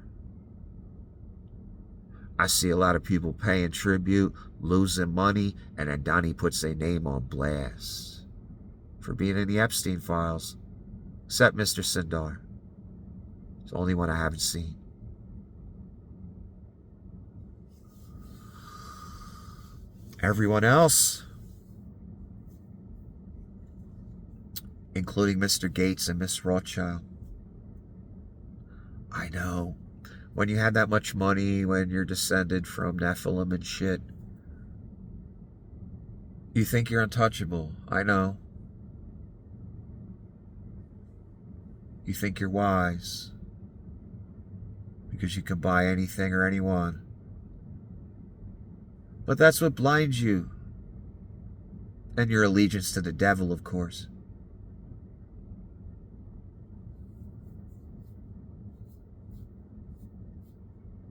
I see a lot of people paying tribute, losing money, and then Donnie puts their name on blast for being in the Epstein files. Except Mr. Sindar. It's the only one I haven't seen. Everyone else, including Mr. Gates and Miss Rothschild. I know. When you have that much money, when you're descended from Nephilim and shit, you think you're untouchable. I know. You think you're wise because you can buy anything or anyone. But that's what blinds you. And your allegiance to the devil, of course.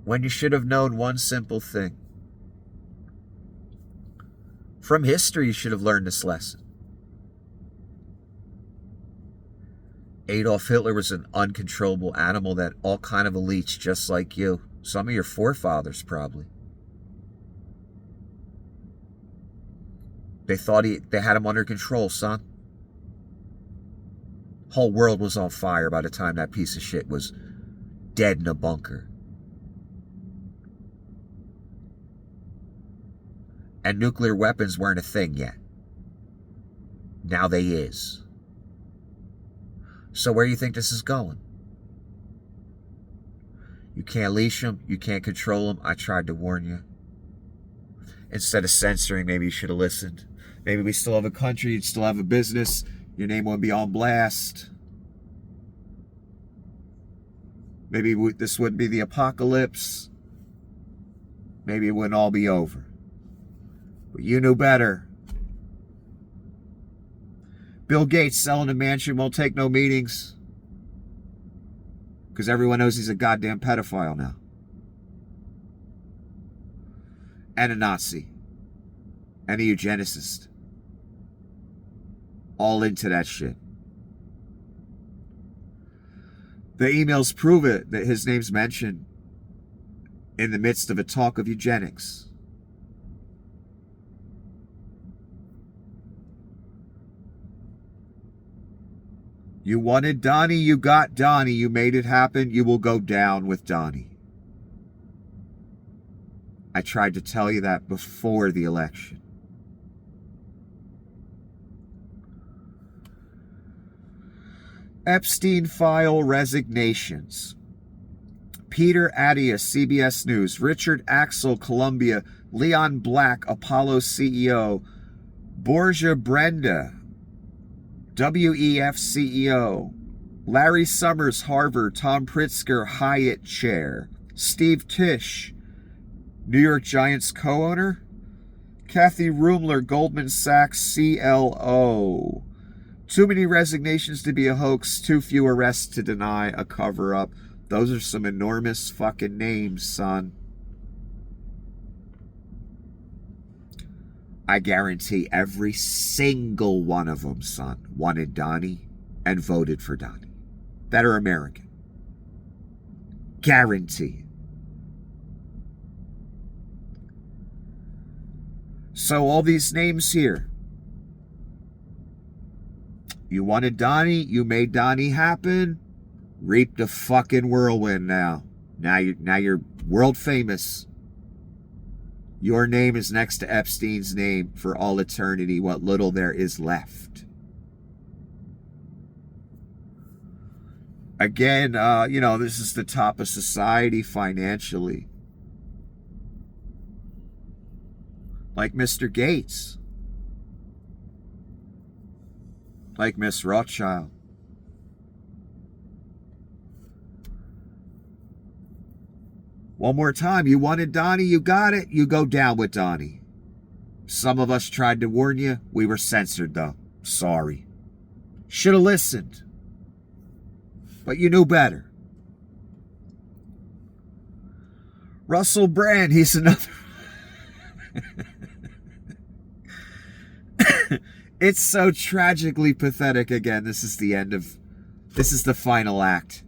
When you should have known one simple thing. From history, you should have learned this lesson. Adolf Hitler was an uncontrollable animal that all kind of elites just like you. Some of your forefathers, probably. They thought they had him under control, son. Whole world was on fire by the time that piece of shit was dead in a bunker. And nuclear weapons weren't a thing yet. Now they is. So where do you think this is going? You can't leash them. You can't control them. I tried to warn you. Instead of censoring, maybe you should have listened. Maybe we still have a country. You'd still have a business. Your name wouldn't be on blast. Maybe this wouldn't be the apocalypse. Maybe it wouldn't all be over. But you knew better. Bill Gates selling a mansion, won't take no meetings. Because everyone knows he's a goddamn pedophile now. And a Nazi. And a eugenicist. All into that shit. The emails prove it, that his name's mentioned in the midst of a talk of eugenics. You wanted Donnie, you got Donnie. You made it happen. You will go down with Donnie. I tried to tell you that before the election. Epstein file resignations. Peter Attias, CBS News. Richard Axel, Columbia. Leon Black, Apollo CEO. Borja Brenda, WEF CEO. Larry Summers, Harvard. Tom Pritzker, Hyatt Chair. Steve Tisch, New York Giants co-owner. Kathy Rumler, Goldman Sachs CLO. Too many resignations to be a hoax. Too few arrests to deny a cover-up. Those are some enormous fucking names, son. I guarantee every single one of them, son, wanted Donnie and voted for Donnie. That are American. Guarantee. So all these names here. You wanted Donnie, you made Donnie happen. Reap the fucking whirlwind now. Now you're world famous. Your name is next to Epstein's name for all eternity, what little there is left. Again, this is the top of society financially. Like Mr. Gates. Like Miss Rothschild. One more time. You wanted Donnie, you got it. You go down with Donnie. Some of us tried to warn you. We were censored, though. Sorry. Should have listened. But you knew better. Russell Brand, he's another... It's so tragically pathetic again. This is the final act.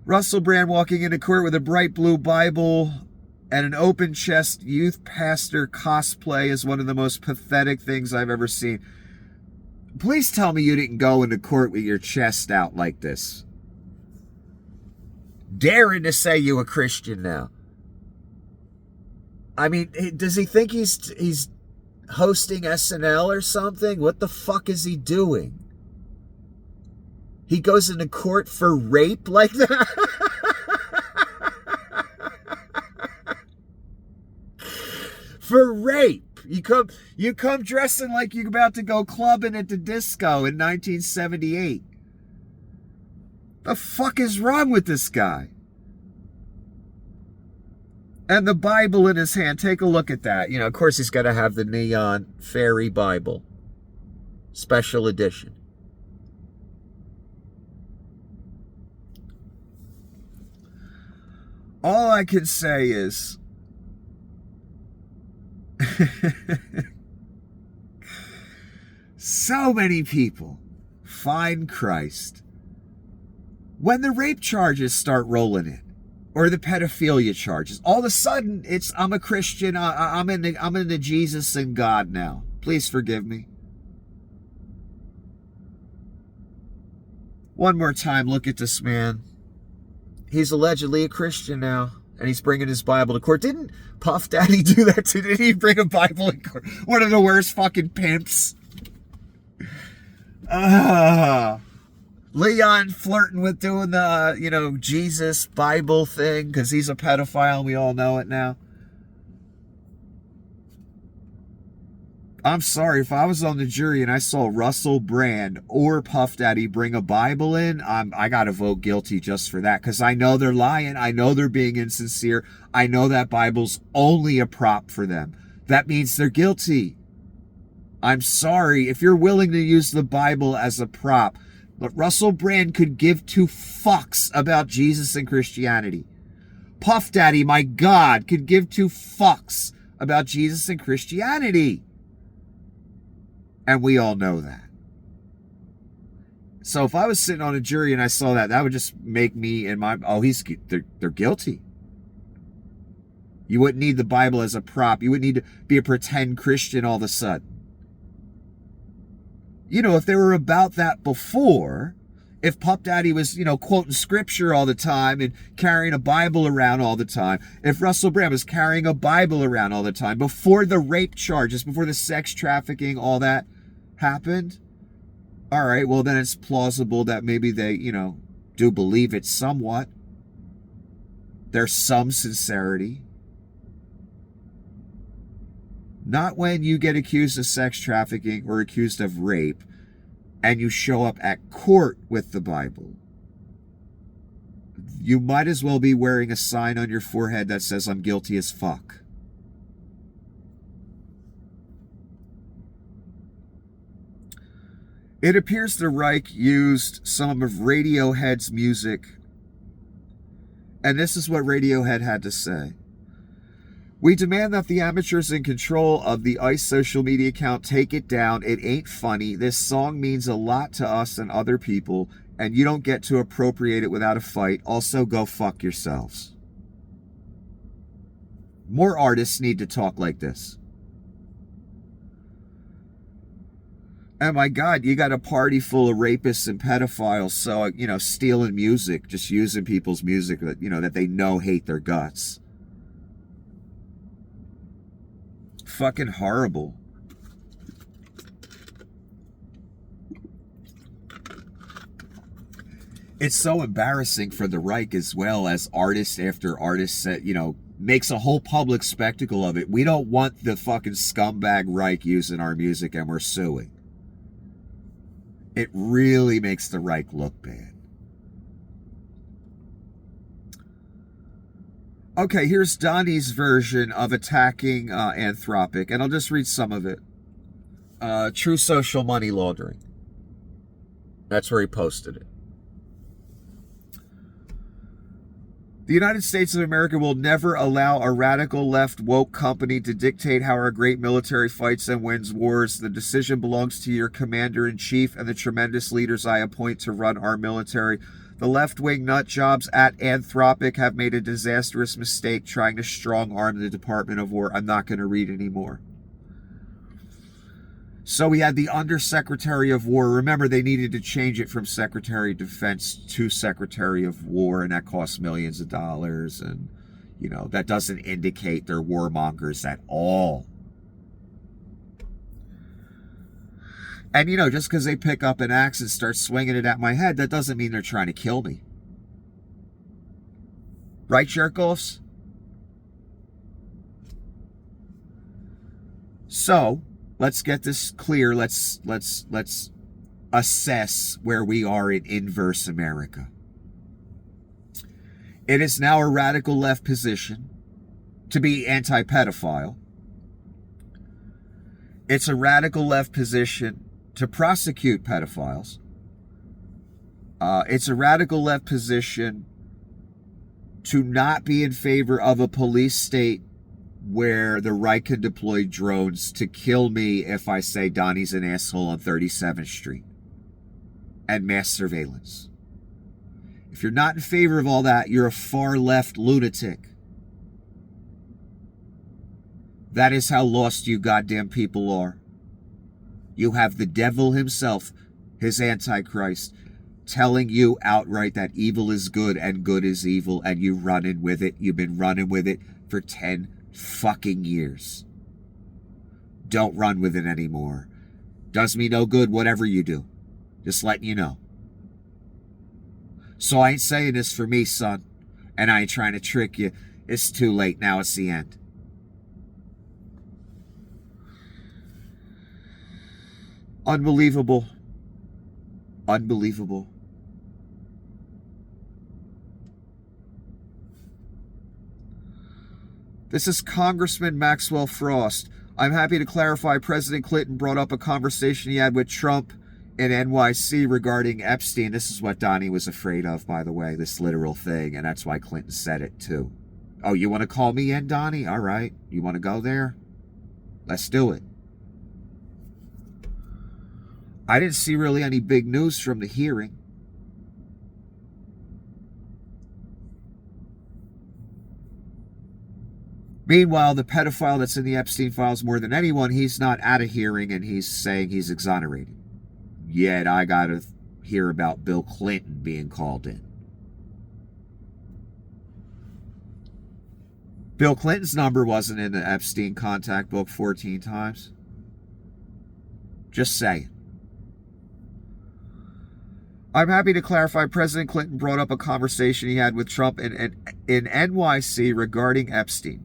Russell Brand walking into court with a bright blue Bible and an open chest youth pastor cosplay is one of the most pathetic things I've ever seen. Please tell me you didn't go into court with your chest out like this, daring to say you a Christian now. I mean, does he think he's hosting SNL or something? What the fuck is he doing? He goes into court for rape like that? For rape. You come dressing like you're about to go clubbing at the disco in 1978. The fuck is wrong with this guy? And the Bible in his hand. Take a look at that. You know, of course he's got to have the neon fairy Bible. Special edition. All I can say is so many people find Christ when the rape charges start rolling in, or the pedophilia charges. All of a sudden, it's I'm a Christian. I'm into Jesus and God now. Please forgive me. One more time, look at this man. He's allegedly a Christian now, and he's bringing his Bible to court. Didn't Puff Daddy do that too? Didn't he bring a Bible in court? One of the worst fucking pimps. Leon flirting with doing the, Jesus Bible thing because he's a pedophile and we all know it now. I'm sorry, if I was on the jury and I saw Russell Brand or Puff Daddy bring a Bible in, I gotta vote guilty just for that, because I know they're lying. I know they're being insincere. I know that Bible's only a prop for them. That means they're guilty. I'm sorry. If you're willing to use the Bible as a prop, but Russell Brand could give two fucks about Jesus and Christianity. Puff Daddy, my God, could give two fucks about Jesus and Christianity. And we all know that. So if I was sitting on a jury and I saw that, that would just make me in my, they're guilty. You wouldn't need the Bible as a prop. You wouldn't need to be a pretend Christian all of a sudden. If they were about that before, if Puff Daddy was, quoting scripture all the time and carrying a Bible around all the time, if Russell Brand was carrying a Bible around all the time, before the rape charges, before the sex trafficking, all that happened, all right, well, then it's plausible that maybe they, do believe it somewhat. There's some sincerity. Not when you get accused of sex trafficking or accused of rape and you show up at court with the Bible. You might as well be wearing a sign on your forehead that says, I'm guilty as fuck. It appears the Reich used some of Radiohead's music, and this is what Radiohead had to say. We demand that the amateurs in control of the ICE social media account take it down. It ain't funny. This song means a lot to us and other people, and you don't get to appropriate it without a fight. Also, go fuck yourselves. More artists need to talk like this. And my God, you got a party full of rapists and pedophiles, so, stealing music, just using people's music that, that they know hate their guts. Fucking horrible. It's so embarrassing for the Reich as well, as artist after artist makes a whole public spectacle of it. We don't want the fucking scumbag Reich using our music, and we're suing. It really makes the Reich look bad. Okay, here's Donnie's version of attacking Anthropic, and I'll just read some of it. True social money laundering. That's where he posted it. The United States of America will never allow a radical left woke company to dictate how our great military fights and wins wars. The decision belongs to your commander-in-chief and the tremendous leaders I appoint to run our military. The left-wing nut jobs at Anthropic have made a disastrous mistake trying to strong-arm the Department of War. I'm not going to read anymore. So we had the Undersecretary of War. Remember, they needed to change it from Secretary of Defense to Secretary of War, and that cost millions of dollars. And, you know, that doesn't indicate they're warmongers at all. And, you know, just because they pick up an axe and start swinging it at my head, that doesn't mean they're trying to kill me. Right, jerk-offs? So, let's get this clear. Let's assess where we are in inverse America. It is now a radical left position to be anti-pedophile. It's a radical left position to prosecute pedophiles. It's a radical left position to not be in favor of a police state where the right can deploy drones to kill me if I say Donnie's an asshole on 37th Street, and mass surveillance. If you're not in favor of all that, you're a far left lunatic. That is how lost you goddamn people are. You have the devil himself, his Antichrist, telling you outright that evil is good and good is evil, and you running with it. You've been running with it for 10 fucking years. Don't run with it anymore. Does me no good, whatever you do. Just letting you know. So I ain't saying this for me, son. And I ain't trying to trick you. It's too late. Now it's the end. Unbelievable. Unbelievable. This is Congressman Maxwell Frost. I'm happy to clarify President Clinton brought up a conversation he had with Trump in NYC regarding Epstein. This is what Donnie was afraid of, by the way, this literal thing, and that's why Clinton said it too. Oh, you want to call me in, Donnie? All right. You want to go there? Let's do it. I didn't see really any big news from the hearing. Meanwhile, the pedophile that's in the Epstein files more than anyone, he's not at a hearing and he's saying he's exonerated. Yet I got to hear about Bill Clinton being called in. Bill Clinton's number wasn't in the Epstein contact book 14 times. Just saying. I'm happy to clarify President Clinton brought up a conversation he had with Trump in NYC regarding Epstein.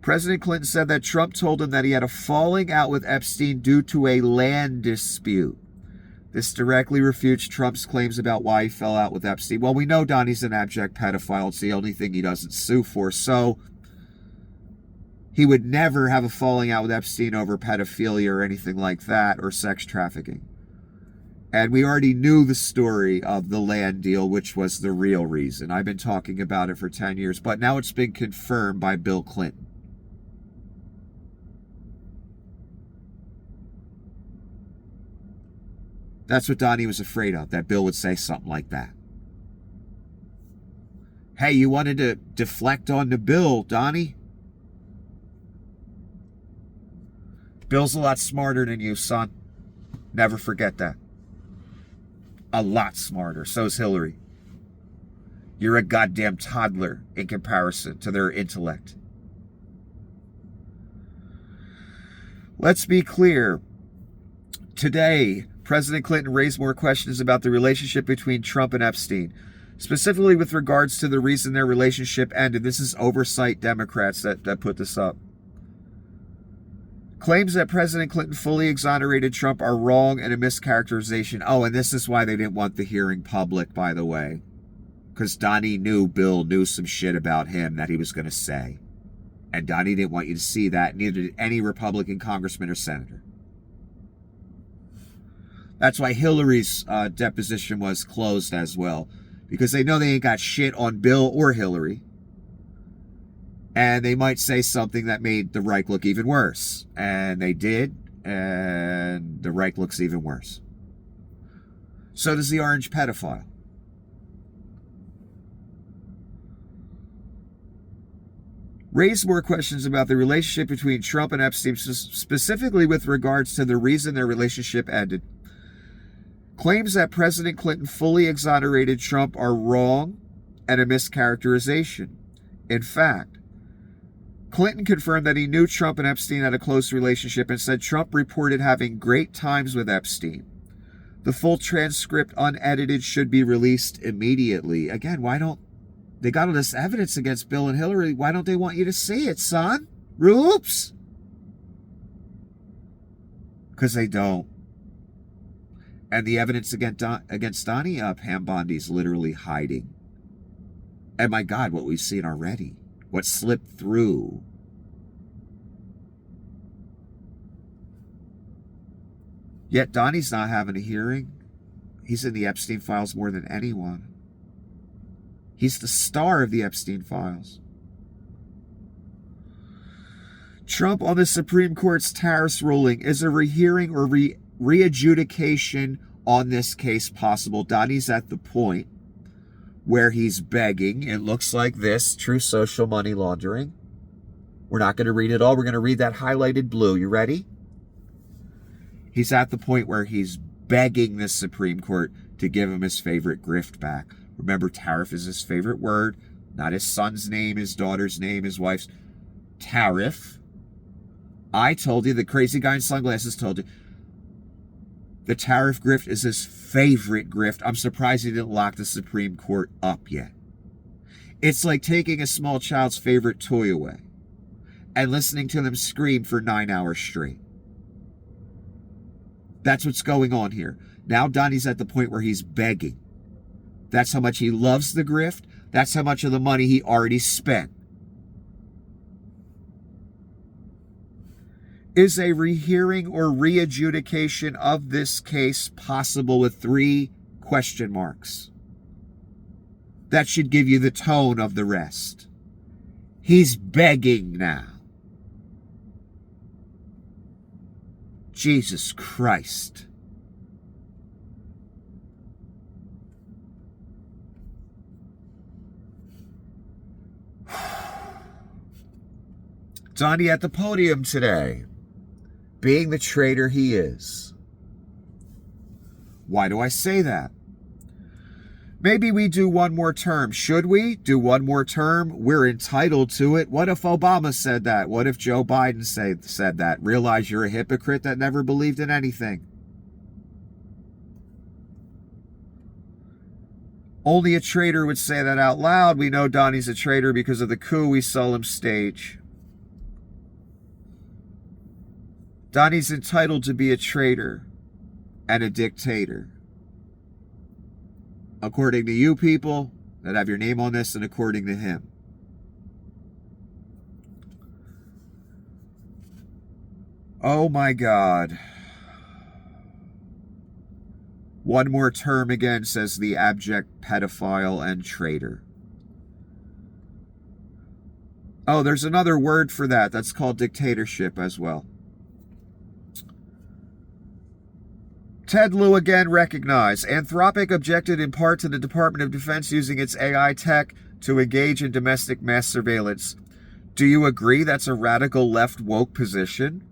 President Clinton said that Trump told him that he had a falling out with Epstein due to a land dispute. This directly refutes Trump's claims about why he fell out with Epstein. Well, we know Donnie's an abject pedophile. It's the only thing he doesn't sue for. So he would never have a falling out with Epstein over pedophilia or anything like that, or sex trafficking. And we already knew the story of the land deal, which was the real reason. I've been talking about it for 10 years, but now it's been confirmed by Bill Clinton. That's what Donnie was afraid of, that Bill would say something like that. Hey, you wanted to deflect on the Bill, Donnie? Bill's a lot smarter than you, son. Never forget that. A lot smarter. So's Hillary. You're a goddamn toddler in comparison to their intellect. Let's be clear. Today, President Clinton raised more questions about the relationship between Trump and Epstein, specifically with regards to the reason their relationship ended. This is Oversight Democrats that put this up. Claims that President Clinton fully exonerated Trump are wrong and a mischaracterization. Oh, and this is why they didn't want the hearing public, by the way. Because Donnie knew Bill knew some shit about him that he was going to say. And Donnie didn't want you to see that, neither did any Republican congressman or senator. That's why Hillary's deposition was closed as well. Because they know they ain't got shit on Bill or Hillary. And they might say something that made the Reich look even worse. And they did. And the Reich looks even worse. So does the orange pedophile. raised more questions about the relationship between Trump and Epstein, specifically with regards to the reason their relationship ended. Claims that President Clinton fully exonerated Trump are wrong and a mischaracterization. In fact, Clinton confirmed that he knew Trump and Epstein had a close relationship and said Trump reported having great times with Epstein. The full transcript, unedited, should be released immediately. Again, why don't they got all this evidence against Bill and Hillary? Why don't they want you to see it, son? Roops? Because they don't. And the evidence against Donnie Pam Bondi's literally hiding. And my God, what we've seen already. What slipped through. Yet Donnie's not having a hearing. He's in the Epstein files more than anyone. He's the star of the Epstein files. Trump on the Supreme Court's tariffs ruling. Is a rehearing or re-adjudication on this case possible? Donnie's at the point where he's begging. It looks like this. True social money laundering. We're not going to read it all. We're going to read that highlighted blue. You ready? He's at the point where he's begging the Supreme Court to give him his favorite grift back. Remember, tariff is his favorite word. Not his son's name, his daughter's name, his wife's. Tariff. I told you, the crazy guy in sunglasses told you. The tariff grift is his favorite grift. I'm surprised he didn't lock the Supreme Court up yet. It's like taking a small child's favorite toy away and listening to them scream for 9 hours straight. That's what's going on here. Now Donnie's at the point where he's begging. That's how much he loves the grift. That's how much of the money he already spent. Is a rehearing or re-adjudication of this case possible with 3 question marks? That should give you the tone of the rest. He's begging now. Jesus Christ. Donnie at the podium today, being the traitor he is. Why do I say that? Maybe we do one more term. Should we do one more term? We're entitled to it. What if Obama said that? What if Joe Biden said that? Realize you're a hypocrite that never believed in anything. Only a traitor would say that out loud. We know Donnie's a traitor because of the coup we saw him stage. Donnie's entitled to be a traitor and a dictator. According to you people that have your name on this, and according to him. Oh my God. One more term again, says the abject pedophile and traitor. Oh, there's another word for that. That's called dictatorship as well. Ted Lieu again recognized. Anthropic objected in part to the Department of Defense using its AI tech to engage in domestic mass surveillance. Do you agree that's a radical left woke position?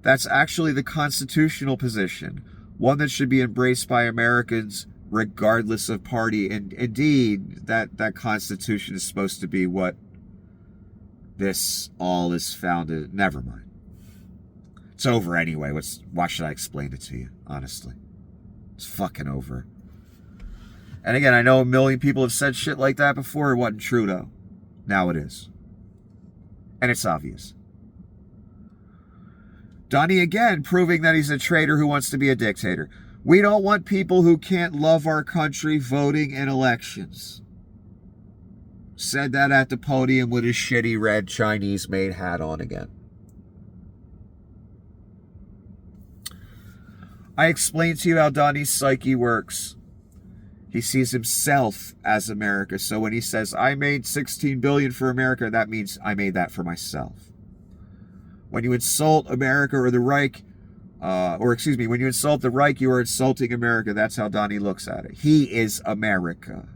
That's actually the constitutional position, one that should be embraced by Americans regardless of party. And indeed, that constitution is supposed to be what this all is founded. Never mind. It's over anyway. Why should I explain it to you, honestly? It's fucking over. And again, I know a million people have said shit like that before. It wasn't true, though. Now it is. And it's obvious. Donnie again proving that he's a traitor who wants to be a dictator. We don't want people who can't love our country voting in elections. Said that at the podium with his shitty red Chinese-made hat on again. I explained to you how Donnie's psyche works. He sees himself as America. So when he says, I made $16 billion for America, that means I made that for myself. When you insult America or the Reich, when you insult the Reich, you are insulting America. That's how Donnie looks at it. He is America.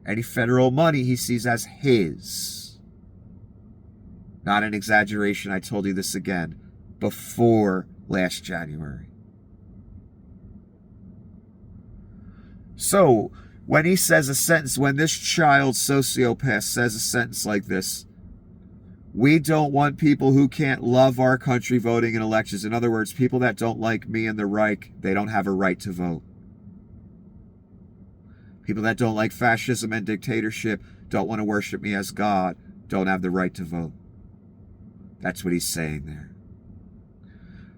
Any federal money he sees as his. Not an exaggeration. I told you this again before last January. So when he says a sentence, when this child sociopath says a sentence like this, we don't want people who can't love our country voting in elections. In other words, people that don't like me and the Reich, they don't have a right to vote. People that don't like fascism and dictatorship, don't want to worship me as God, don't have the right to vote. That's what he's saying there.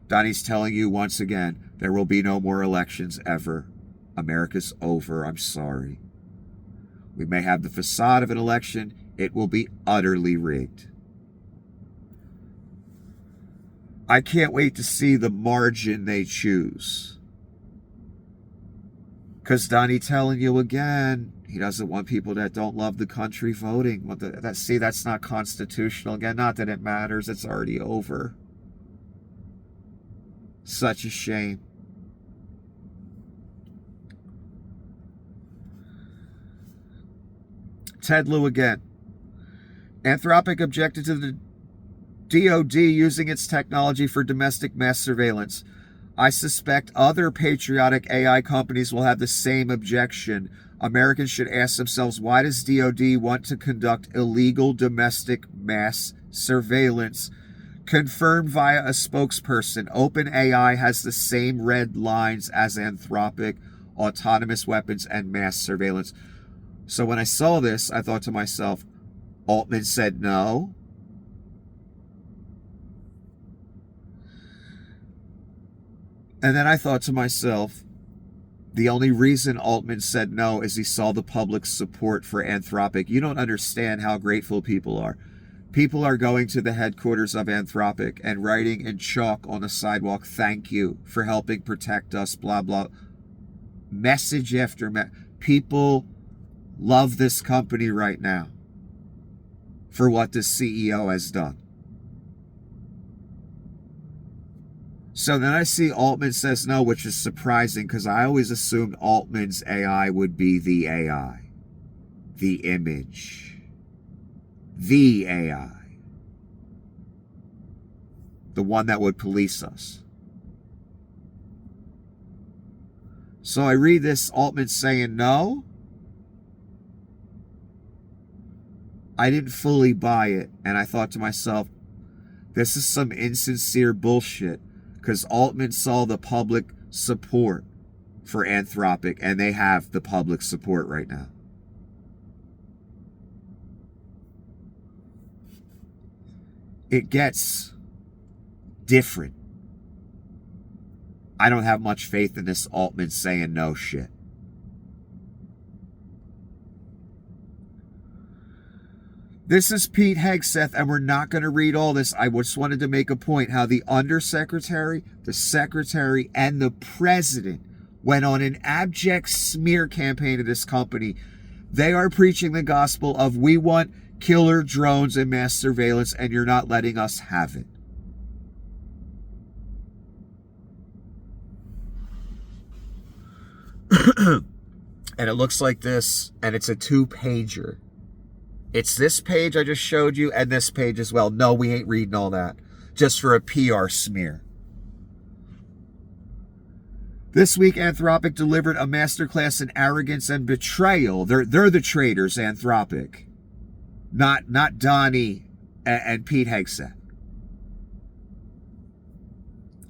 Donnie's telling you once again, there will be no more elections ever. America's over. I'm sorry. We may have the facade of an election. It will be utterly rigged. I can't wait to see the margin they choose. Because Donnie telling you again, he doesn't want people that don't love the country voting. Well, that's not constitutional. Again, not that it matters. It's already over. Such a shame. Ted Lieu again. Anthropic objected to the DOD using its technology for domestic mass surveillance. I suspect other patriotic AI companies will have the same objection. Americans should ask themselves, why does DOD want to conduct illegal domestic mass surveillance? Confirmed via a spokesperson, OpenAI has the same red lines as Anthropic, autonomous weapons, and mass surveillance. So when I saw this, I thought to myself, Altman said no. And then I thought to myself, the only reason Altman said no is he saw the public support for Anthropic. You don't understand how grateful people are. People are going to the headquarters of Anthropic and writing in chalk on the sidewalk, thank you for helping protect us, blah, blah. Message after message. People love this company right now for what the CEO has done. So then I see Altman says no, which is surprising because I always assumed Altman's AI would be the AI, the image, the AI, the one that would police us. So I read this, Altman saying no. I didn't fully buy it, and I thought to myself, this is some insincere bullshit. Because Altman saw the public support for Anthropic, and they have the public support right now. It gets different. I don't have much faith in this Altman saying no shit. This is Pete Hegseth, and we're not going to read all this. I just wanted to make a point how the undersecretary, the secretary, and the president went on an abject smear campaign of this company. They are preaching the gospel of we want killer drones and mass surveillance, and you're not letting us have it. And it looks like this, and it's a 2-pager. It's this page I just showed you and this page as well. No, we ain't reading all that. Just for a PR smear. This week, Anthropic delivered a masterclass in arrogance and betrayal. They're the traitors, Anthropic. Not Donnie and Pete Hegseth.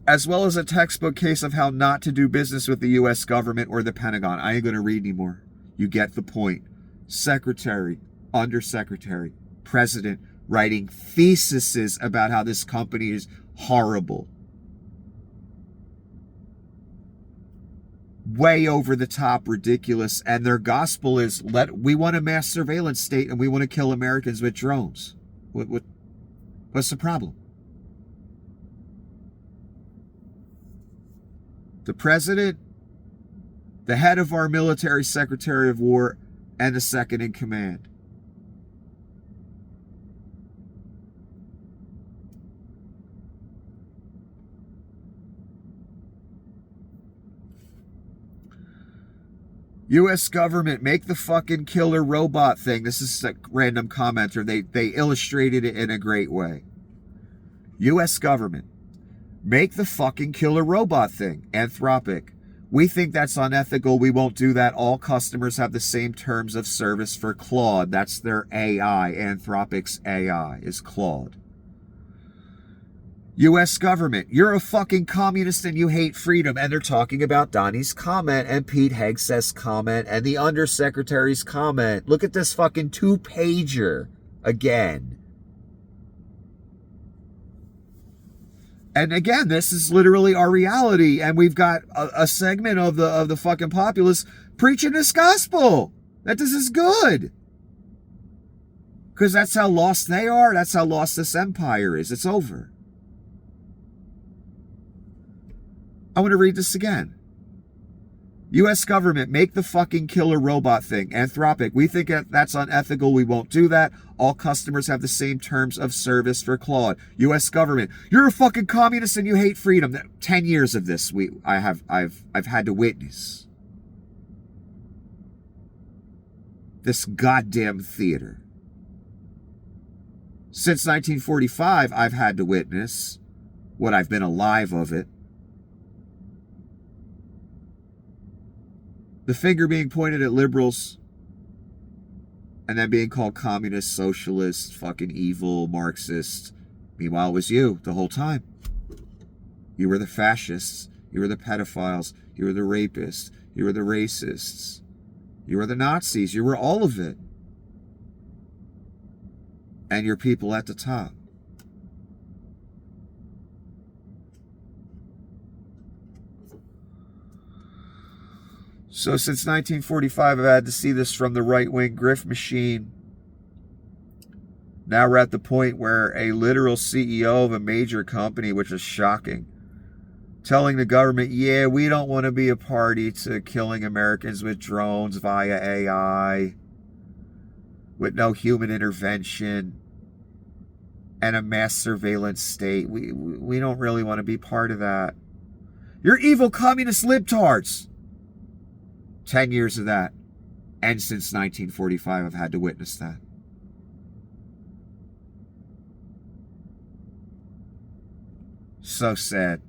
As well as a textbook case of how not to do business with the U.S. government or the Pentagon. I ain't going to read anymore. You get the point. Secretary, undersecretary, president writing theses about how this company is horrible. Way over the top, ridiculous, and their gospel is we want a mass surveillance state and we want to kill Americans with drones. What's the problem? The president, the head of our military secretary of war, and the second in command. U.S. government, make the fucking killer robot thing. This is a random commenter. They illustrated it in a great way. U.S. government, make the fucking killer robot thing. Anthropic. We think that's unethical. We won't do that. All customers have the same terms of service for Claude. That's their AI. Anthropic's AI is Claude. U.S. government, you're a fucking communist and you hate freedom. And they're talking about Donnie's comment and Pete Hegseth's comment and the undersecretary's comment. Look at this fucking 2-pager again. And again, this is literally our reality. And we've got a segment of the fucking populace preaching this gospel. That this is good. Because that's how lost they are. That's how lost this empire is. It's over. I want to read this again. U.S. government, make the fucking killer robot thing. Anthropic, we think that's unethical. We won't do that. All customers have the same terms of service for Claude. U.S. government, you're a fucking communist and you hate freedom. 10 years of this I've had to witness. This goddamn theater. Since 1945, I've had to witness what I've been alive of it. The finger being pointed at liberals and then being called communist, socialist, fucking evil, Marxist. Meanwhile, it was you the whole time. You were the fascists. You were the pedophiles. You were the rapists. You were the racists. You were the Nazis. You were all of it. And your people at the top. So since 1945, I've had to see this from the right-wing grift machine. Now we're at the point where a literal CEO of a major company, which is shocking, telling the government, yeah, we don't want to be a party to killing Americans with drones via AI, with no human intervention, and a mass surveillance state. We don't really want to be part of that. You're evil communist libtards. 10 years of that. And since 1945, I've had to witness that. So sad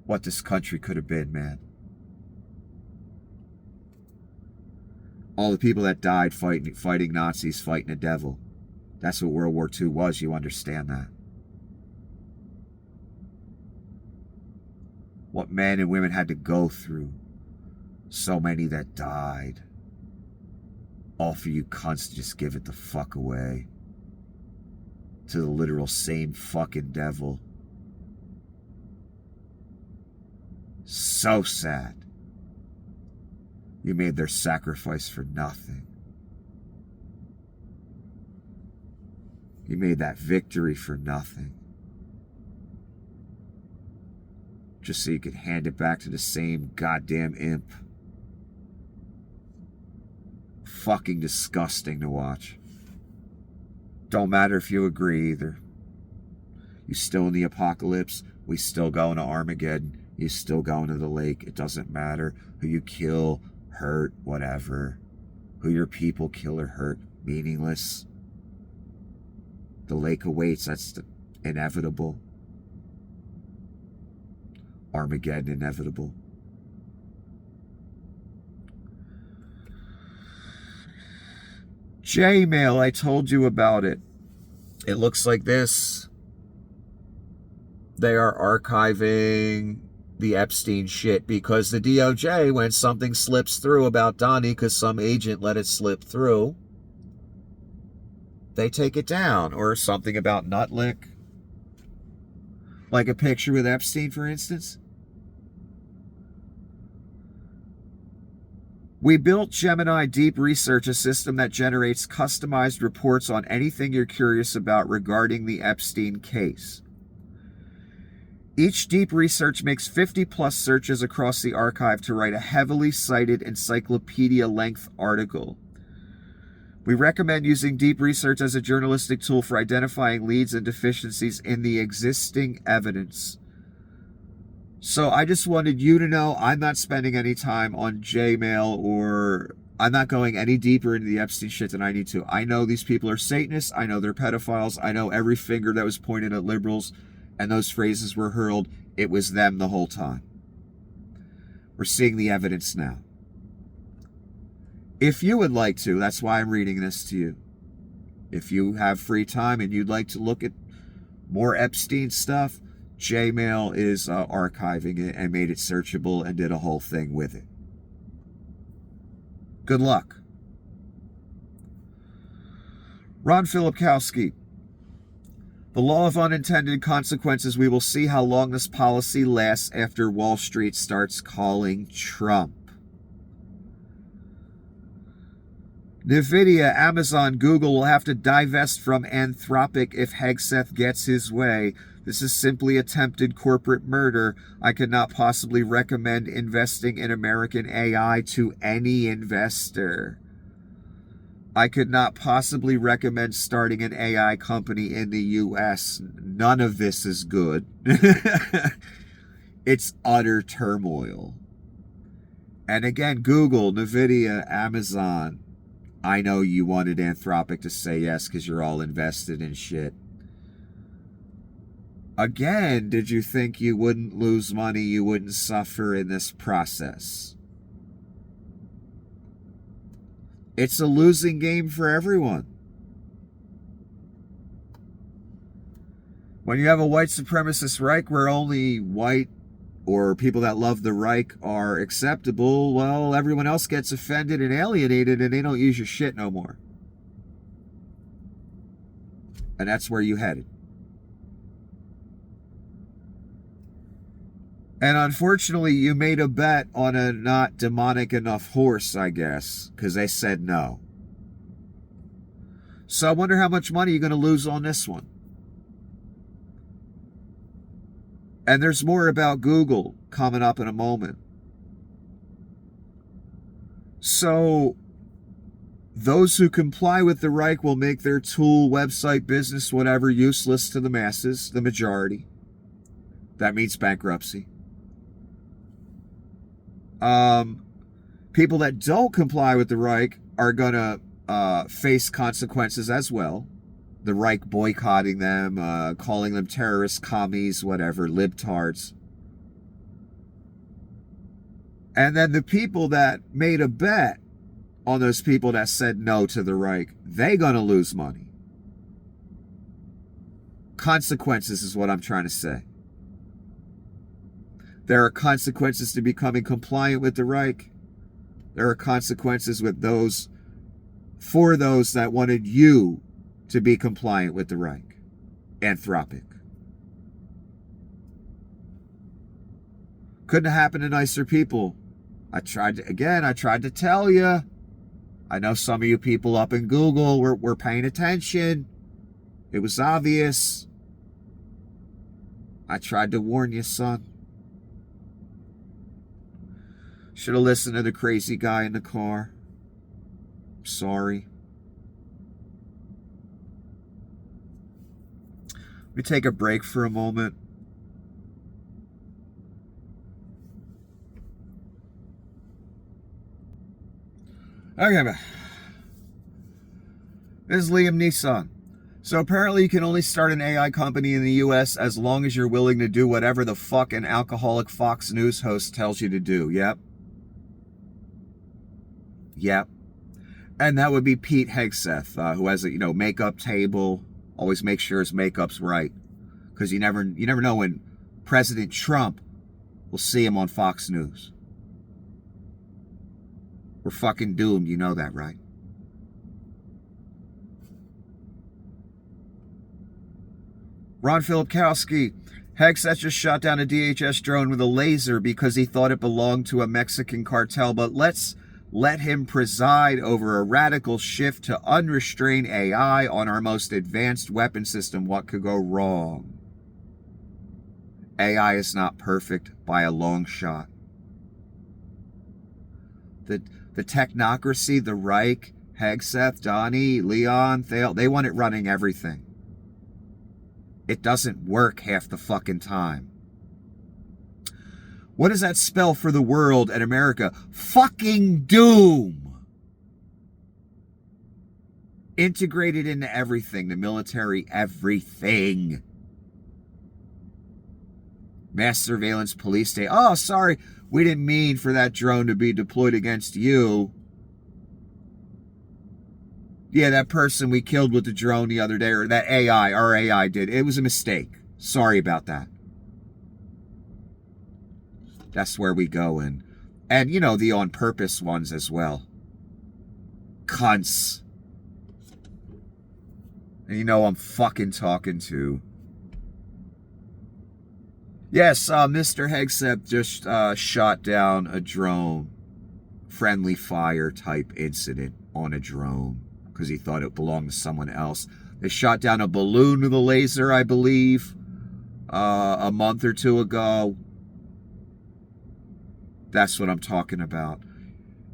what this country could have been, man. All the people that died fighting Nazis, fighting the devil. That's what World War II was. You understand that. What men and women had to go through. So many that died. All for you cunts to just give it the fuck away. To the literal same fucking devil. So sad. You made their sacrifice for nothing. You made that victory for nothing. Just so you could hand it back to the same goddamn imp. Fucking disgusting to watch. Don't matter if you agree either. You still in the apocalypse. We still going to Armageddon. You still going to the lake. It doesn't matter who you kill, hurt, whatever. Who your people kill or hurt. Meaningless. The lake awaits. That's the inevitable. Armageddon inevitable. J-Mail, I told you about it. It looks like this. They are archiving the Epstein shit because the DOJ, when something slips through about Donnie because some agent let it slip through, they take it down. Or something about Nutlick. Like a picture with Epstein, for instance. We built Gemini Deep Research, a system that generates customized reports on anything you're curious about regarding the Epstein case. Each Deep Research makes 50-plus searches across the archive to write a heavily cited encyclopedia-length article. We recommend using Deep Research as a journalistic tool for identifying leads and deficiencies in the existing evidence. So I just wanted you to know I'm not spending any time on Gmail, or I'm not going any deeper into the Epstein shit than I need to. I know these people are Satanists. I know they're pedophiles. I know every finger that was pointed at liberals and those phrases were hurled, it was them the whole time. We're seeing the evidence now. If you would like to, that's why I'm reading this to you. If you have free time and you'd like to look at more Epstein stuff, Gmail is archiving it and made it searchable and did a whole thing with it. Good luck. Ron Filipkowski. The law of unintended consequences. We will see how long this policy lasts after Wall Street starts calling Trump. NVIDIA, Amazon, Google will have to divest from Anthropic if Hegseth gets his way. This is simply attempted corporate murder. I could not possibly recommend investing in American AI to any investor. I could not possibly recommend starting an AI company in the U.S. None of this is good. It's utter turmoil. And again, Google, NVIDIA, Amazon. I know you wanted Anthropic to say yes because you're all invested in shit. Again, did you think you wouldn't lose money, you wouldn't suffer in this process? It's a losing game for everyone. When you have a white supremacist Reich where only white or people that love the Reich are acceptable, well, everyone else gets offended and alienated and they don't use your shit no more. And that's where you headed. And unfortunately, you made a bet on a not demonic enough horse, I guess, because they said no. So I wonder how much money you're going to lose on this one. And there's more about Google coming up in a moment. So those who comply with the Reich will make their tool, website, business, whatever, useless to the masses, the majority. That means bankruptcy. People that don't comply with the Reich are going to face consequences as well. The Reich boycotting them, calling them terrorists, commies, whatever, libtards. And then the people that made a bet on those people that said no to the Reich, they going to lose money. Consequences is what I'm trying to say. There are consequences to becoming compliant with the Reich. There are consequences with those, for those that wanted you to be compliant with the Reich. Anthropic. Couldn't have happened to nicer people. I tried to tell you. I know some of you people up in Google were paying attention. It was obvious. I tried to warn you, son. Should have listened to the crazy guy in the car. Sorry. Let me take a break for a moment. Okay, this is Liam Neeson. So apparently you can only start an AI company in the US as long as you're willing to do whatever the fuck an alcoholic Fox News host tells you to do. Yep. And that would be Pete Hegseth, who has a makeup table. Always make sure his makeup's right, because you never know when President Trump will see him on Fox News. We're fucking doomed, you know that, right? Ron Filipkowski. Hegseth just shot down a DHS drone with a laser because he thought it belonged to a Mexican cartel, but let's let him preside over a radical shift to unrestrained AI on our most advanced weapon system. What could go wrong? AI is not perfect by a long shot. The technocracy, the Reich, Hegseth, Donnie, Leon, they want it running everything. It doesn't work half the fucking time. What does that spell for the world and America? Fucking doom. Integrated into everything, the military, everything. Mass surveillance, police state. Oh, sorry, we didn't mean for that drone to be deployed against you. Yeah, that person we killed with the drone the other day, or that AI, our AI did. It was a mistake. Sorry about that. That's where we go in. And, you know, the on purpose ones as well. Cunts. And you know I'm fucking talking to. Yes, Mr. Hegseth just shot down a drone. Friendly fire type incident on a drone. Because he thought it belonged to someone else. They shot down a balloon with a laser, I believe, a month or two ago. That's what I'm talking about.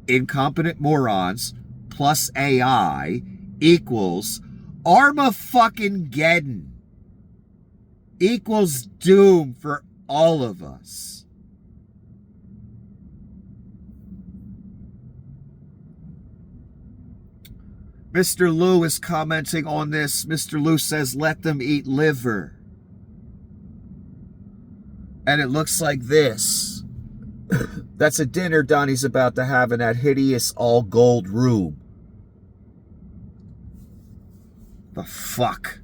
Incompetent morons plus AI equals Armafucking-geddon. Equals doom for all of us. Mr. Liu is commenting on this. Mr. Liu says, let them eat liver. And it looks like this. That's a dinner Donnie's about to have in that hideous all-gold room. The fuck?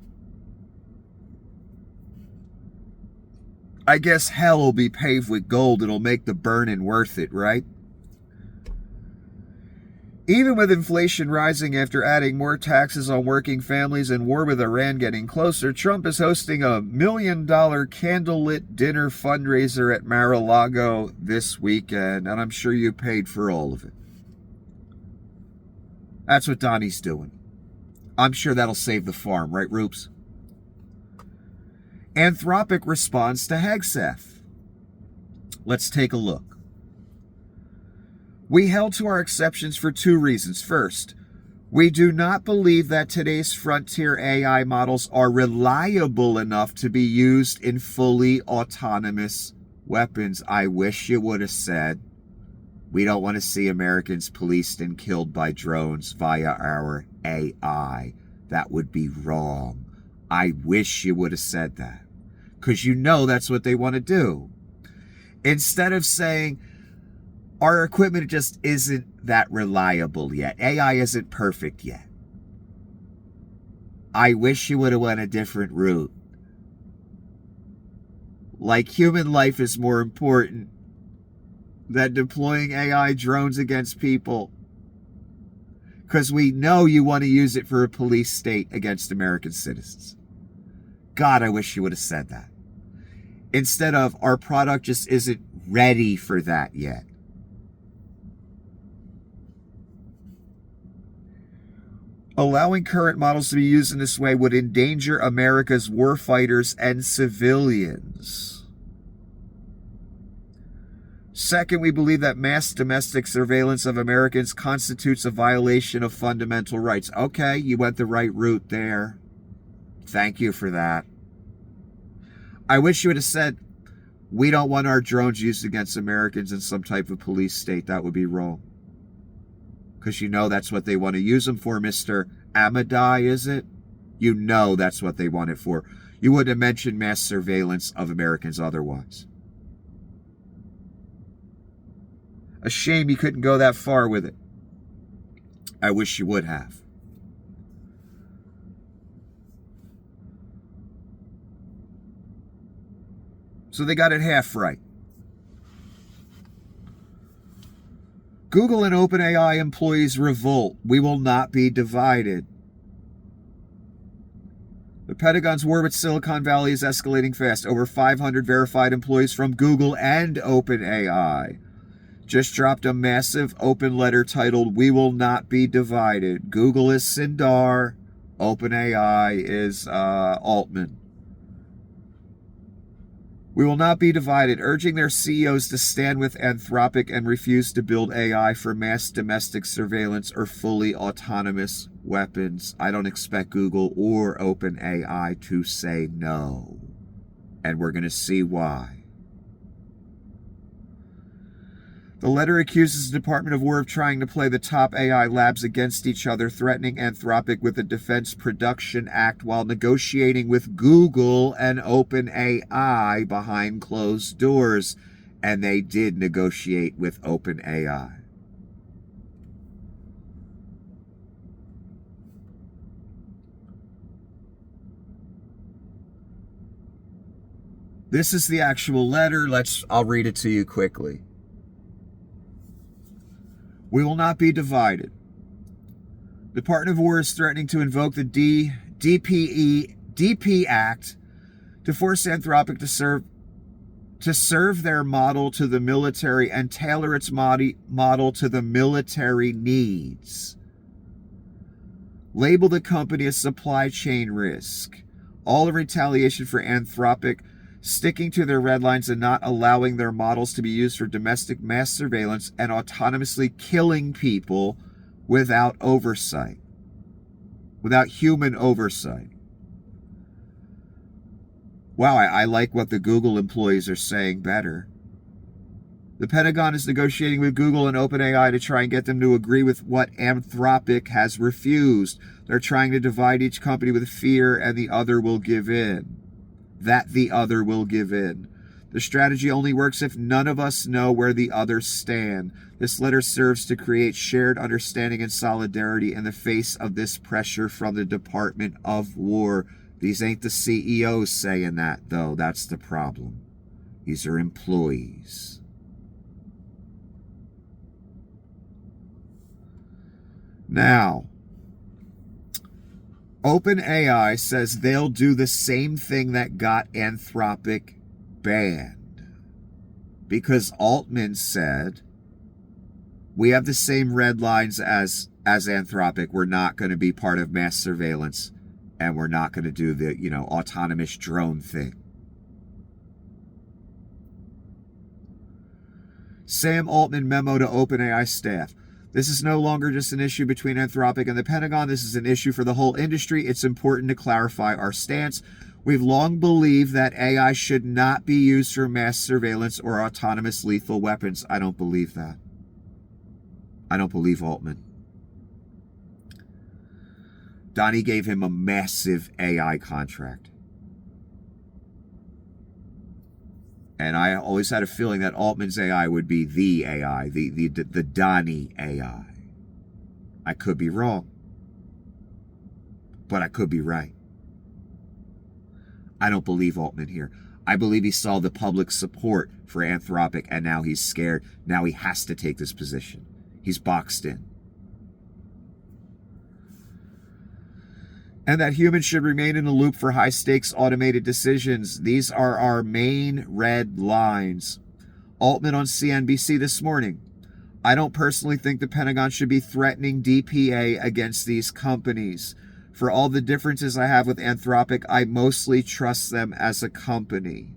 I guess hell will be paved with gold. It'll make the burning worth it, right? Even with inflation rising after adding more taxes on working families and war with Iran getting closer, Trump is hosting a $1 million candlelit dinner fundraiser at Mar-a-Lago this weekend, and I'm sure you paid for all of it. That's what Donnie's doing. I'm sure that'll save the farm, right, Roops? Anthropic response to Hegseth. Let's take a look. We held to our exceptions for two reasons. First, we do not believe that today's frontier AI models are reliable enough to be used in fully autonomous weapons. I wish you would have said, we don't want to see Americans policed and killed by drones via our AI. That would be wrong. I wish you would have said that. Because you know that's what they want to do. Instead of saying, our equipment just isn't that reliable yet. AI isn't perfect yet. I wish you would have went a different route. Like human life is more important than deploying AI drones against people. Because we know you want to use it for a police state against American citizens. God, I wish you would have said that. Instead of, our product just isn't ready for that yet. Allowing current models to be used in this way would endanger America's warfighters and civilians. Second, we believe that mass domestic surveillance of Americans constitutes a violation of fundamental rights. Okay, you went the right route there. Thank you for that. I wish you would have said, we don't want our drones used against Americans in some type of police state. That would be wrong. Because you know that's what they want to use them for, Mr. Amadai, is it? You know that's what they want it for. You wouldn't have mentioned mass surveillance of Americans otherwise. A shame you couldn't go that far with it. I wish you would have. So they got it half right. Google and OpenAI employees revolt. We will not be divided. The Pentagon's war with Silicon Valley is escalating fast. Over 500 verified employees from Google and OpenAI just dropped a massive open letter titled, "We will not be divided." Google is Sundar. OpenAI is Altman. We will not be divided, urging their CEOs to stand with Anthropic and refuse to build AI for mass domestic surveillance or fully autonomous weapons. I don't expect Google or OpenAI to say no. And we're going to see why. The letter accuses the Department of War of trying to play the top AI labs against each other, threatening Anthropic with the Defense Production Act while negotiating with Google and OpenAI behind closed doors. And they did negotiate with OpenAI. This is the actual letter. I'll read it to you quickly. We will not be divided. The Department of War is threatening to invoke the DP Act to force Anthropic to serve their model to the military and tailor its model to the military needs. Label the company a supply chain risk. All of retaliation for Anthropic sticking to their red lines and not allowing their models to be used for domestic mass surveillance and autonomously killing people without oversight, without human oversight. Wow, I like what the Google employees are saying better. The Pentagon is negotiating with Google and OpenAI to try and get them to agree with what Anthropic has refused. They're trying to divide each company with fear, and the other will give in. The strategy only works if none of us know where the others stand. This letter serves to create shared understanding and solidarity in the face of this pressure from the Department of War. These ain't the CEOs saying that, though. That's the problem. These are employees. Now, OpenAI says they'll do the same thing that got Anthropic banned. Because Altman said, we have the same red lines as Anthropic. We're not going to be part of mass surveillance, and we're not going to do the, autonomous drone thing. Sam Altman memo to OpenAI staff. This is no longer just an issue between Anthropic and the Pentagon. This is an issue for the whole industry. It's important to clarify our stance. We've long believed that AI should not be used for mass surveillance or autonomous lethal weapons. I don't believe that. I don't believe Altman. Donnie gave him a massive AI contract. And I always had a feeling that Altman's AI would be the AI, the Donnie AI. I could be wrong, but I could be right. I don't believe Altman here. I believe he saw the public support for Anthropic, and now he's scared. Now he has to take this position. He's boxed in. And that humans should remain in the loop for high-stakes automated decisions. These are our main red lines. Altman on CNBC this morning. I don't personally think the Pentagon should be threatening DPA against these companies. For all the differences I have with Anthropic, I mostly trust them as a company.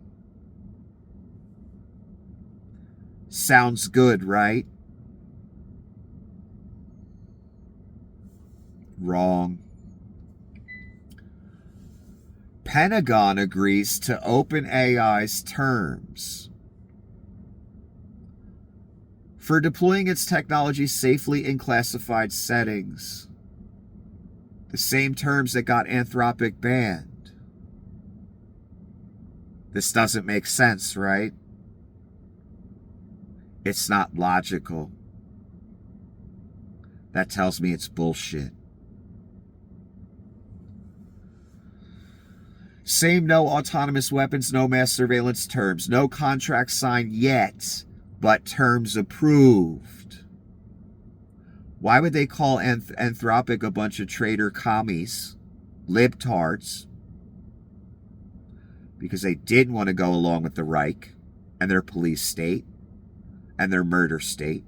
Sounds good, right? Wrong. Pentagon agrees to OpenAI's terms for deploying its technology safely in classified settings. The same terms that got Anthropic banned. This doesn't make sense, right? It's not logical. That tells me it's bullshit. Same no autonomous weapons, no mass surveillance terms. No contract signed yet, but terms approved. Why would they call Anthropic a bunch of traitor commies, libtards? Because they didn't want to go along with the Reich and their police state and their murder state.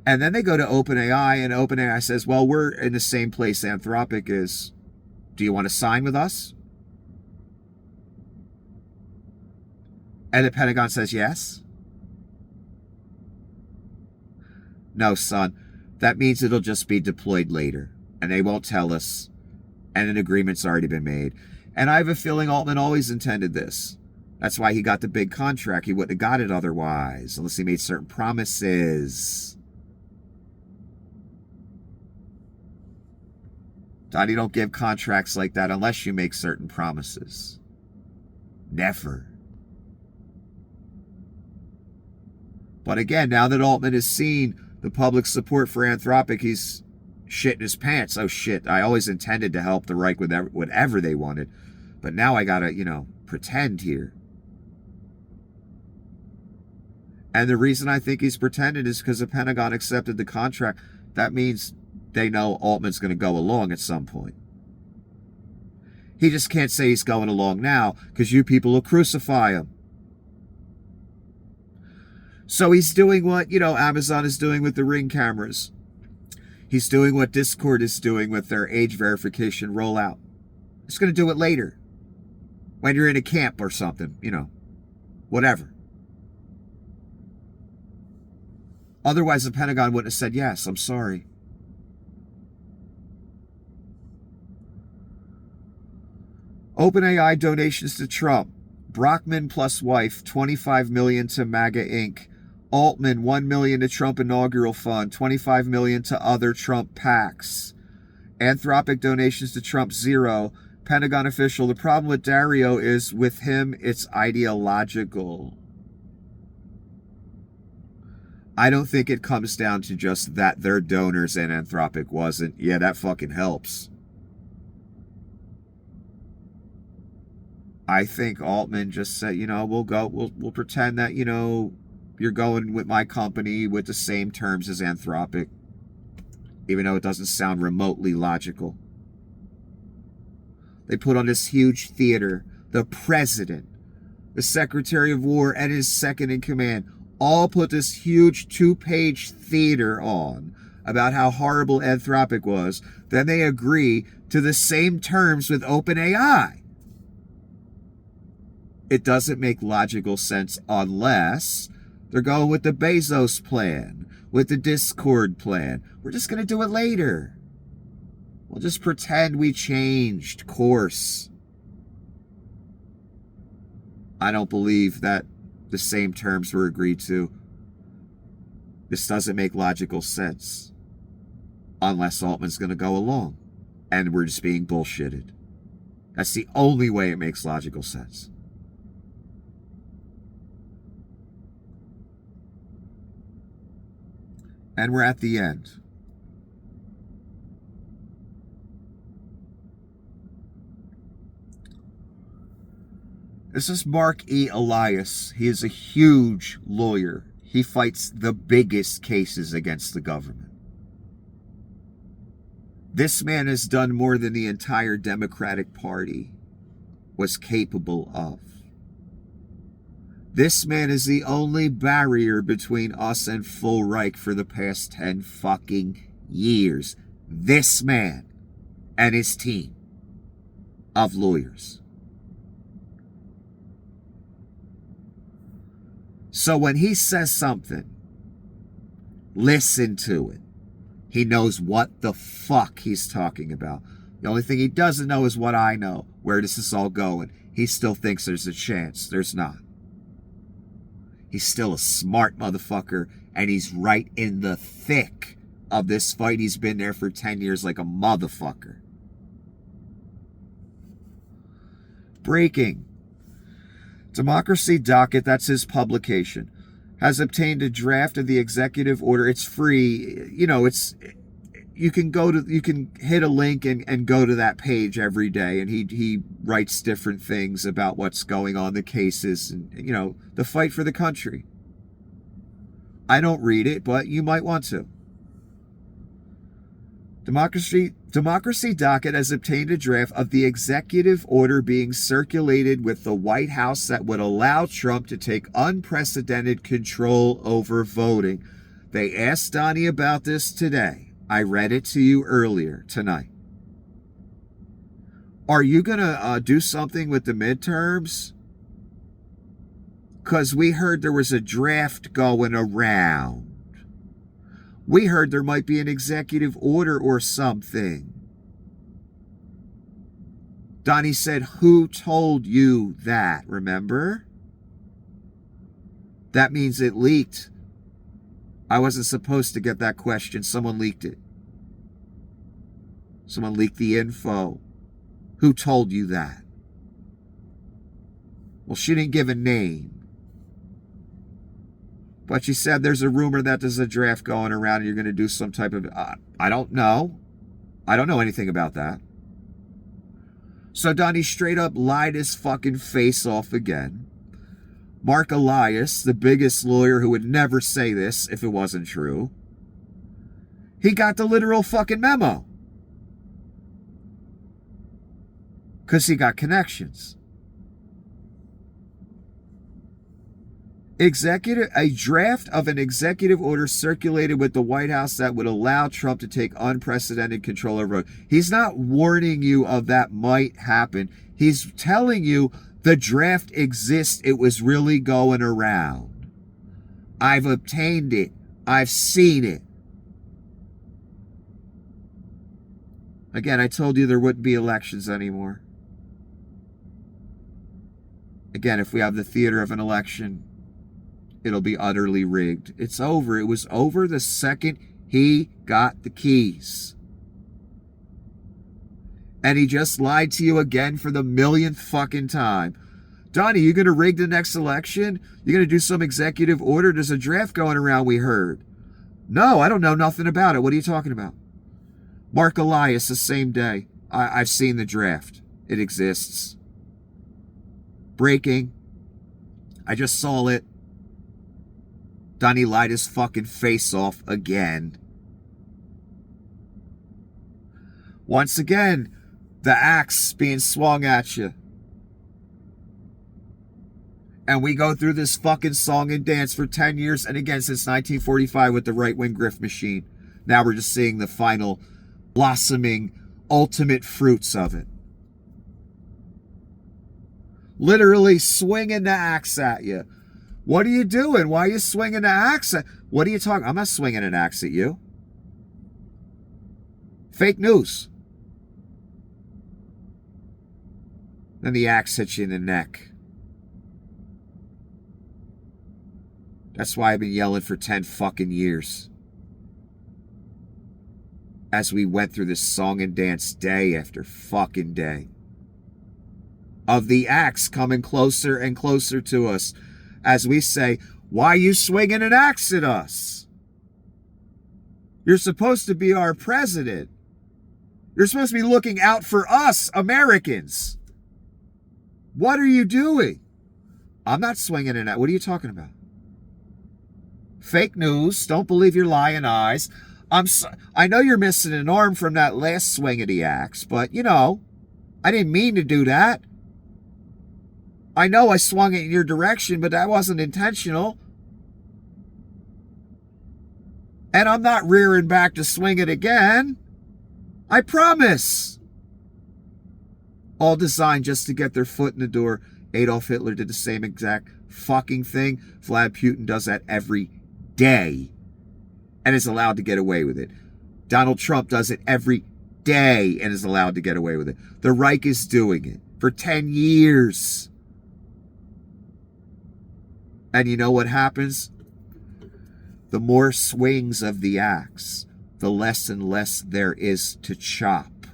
And then they go to OpenAI, and OpenAI says, well, we're in the same place Anthropic is. Do you want to sign with us? And the Pentagon says yes. No, son. That means it'll just be deployed later. And they won't tell us. And an agreement's already been made. And I have a feeling Altman always intended this. That's why he got the big contract. He wouldn't have got it otherwise, unless he made certain promises. Donnie, don't give contracts like that unless you make certain promises. Never. But again, now that Altman has seen the public support for Anthropic, he's shitting his pants. Oh shit, I always intended to help the Reich with whatever they wanted. But now I gotta, pretend here. And the reason I think he's pretending is because the Pentagon accepted the contract. That means they know Altman's going to go along at some point. He just can't say he's going along now because you people will crucify him. So he's doing what, Amazon is doing with the Ring cameras. He's doing what Discord is doing with their age verification rollout. He's going to do it later. When you're in a camp or something, whatever. Otherwise, the Pentagon wouldn't have said, yes, I'm sorry. OpenAI donations to Trump. Brockman plus wife, $25 million to MAGA Inc. Altman, $1 million to Trump inaugural fund, $25 million to other Trump PACs. Anthropic donations to Trump, 0. Pentagon official, the problem with Dario is with him, it's ideological. I don't think it comes down to just that they're donors and Anthropic wasn't. Yeah, that fucking helps. I think Altman just said, we'll pretend that, you're going with my company with the same terms as Anthropic, even though it doesn't sound remotely logical. They put on this huge theater. The president, the Secretary of War, and his second in command all put this huge 2-page theater on about how horrible Anthropic was. Then they agree to the same terms with OpenAI. It doesn't make logical sense unless they're going with the Bezos plan, with the Discord plan. We're just going to do it later. We'll just pretend we changed course. I don't believe that the same terms were agreed to. This doesn't make logical sense unless Altman's going to go along and we're just being bullshitted. That's the only way it makes logical sense. And we're at the end. This is Mark E. Elias. He is a huge lawyer. He fights the biggest cases against the government. This man has done more than the entire Democratic Party was capable of. This man is the only barrier between us and full Reich for the past 10 fucking years. This man and his team of lawyers. So when he says something, listen to it. He knows what the fuck he's talking about. The only thing he doesn't know is what I know. Where this is all going. He still thinks there's a chance. There's not. He's still a smart motherfucker, and he's right in the thick of this fight. He's been there for 10 years like a motherfucker. Breaking. Democracy Docket, that's his publication, has obtained a draft of the executive order. It's free. You can hit a link and go to that page every day, and he writes different things about what's going on, the cases, and the fight for the country. I don't read it, but you might want to. Democracy Docket has obtained a draft of the executive order being circulated with the White House that would allow Trump to take unprecedented control over voting. They asked Donnie about this today. I read it to you earlier tonight. Are you going to do something with the midterms? Because we heard there was a draft going around. We heard there might be an executive order or something. Donnie said, who told you that, remember? That means it leaked. I wasn't supposed to get that question. Someone leaked it. Someone leaked the info. Who told you that? Well, she didn't give a name. But she said there's a rumor that there's a draft going around and you're going to do some type of... I don't know. I don't know anything about that. So Donnie straight up lied his fucking face off again. Mark Elias, the biggest lawyer who would never say this if it wasn't true, he got the literal fucking memo. Because he got connections. A draft of an executive order circulated with the White House that would allow Trump to take unprecedented control over. He's not warning you of that might happen. He's telling you the draft exists. It was really going around. I've obtained it. I've seen it. Again, I told you there wouldn't be elections anymore. Again, if we have the theater of an election, it'll be utterly rigged. It's over. It was over the second he got the keys. And he just lied to you again for the millionth fucking time. Donnie, you going to rig the next election? You going to do some executive order? There's a draft going around, we heard. No, I don't know nothing about it. What are you talking about? Mark Elias, the same day. I've seen the draft. It exists. Breaking. I just saw it. Donnie lied his fucking face off again. Once again, the axe being swung at you. And we go through this fucking song and dance for 10 years. And again, since 1945 with the right-wing grift machine. Now we're just seeing the final blossoming, ultimate fruits of it. Literally swinging the axe at you. What are you doing? Why are you swinging the axe at... What are you talking... I'm not swinging an axe at you. Fake news. Then the axe hits you in the neck. That's why I've been yelling for 10 fucking years. As we went through this song and dance day after fucking day. Of the axe coming closer and closer to us. As we say, why are you swinging an axe at us? You're supposed to be our president. You're supposed to be looking out for us, Americans. What are you doing? I'm not swinging an axe. What are you talking about? Fake news. Don't believe your lying eyes. I know you're missing an arm from that last swing of the axe, but, you know, I didn't mean to do that. I know I swung it in your direction, but that wasn't intentional. And I'm not rearing back to swing it again. I promise. All designed just to get their foot in the door. Adolf Hitler did the same exact fucking thing. Vlad Putin does that every day. And is allowed to get away with it. Donald Trump does it every day and is allowed to get away with it. The Reich is doing it for 10 years. And you know what happens? The more swings of the axe, the less and less there is to chop.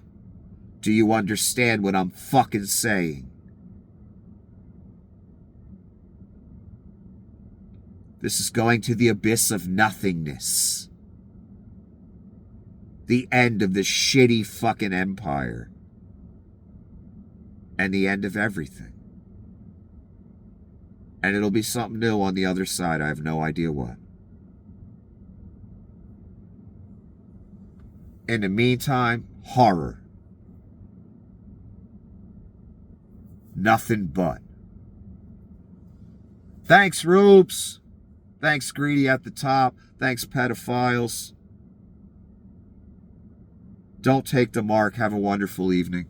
Do you understand what I'm fucking saying? This is going to the abyss of nothingness. The end of this shitty fucking empire. And the end of everything. And it'll be something new on the other side. I have no idea what. In the meantime, horror. Nothing but. Thanks, Roops. Thanks, Greedy at the top. Thanks, pedophiles. Don't take the mark. Have a wonderful evening.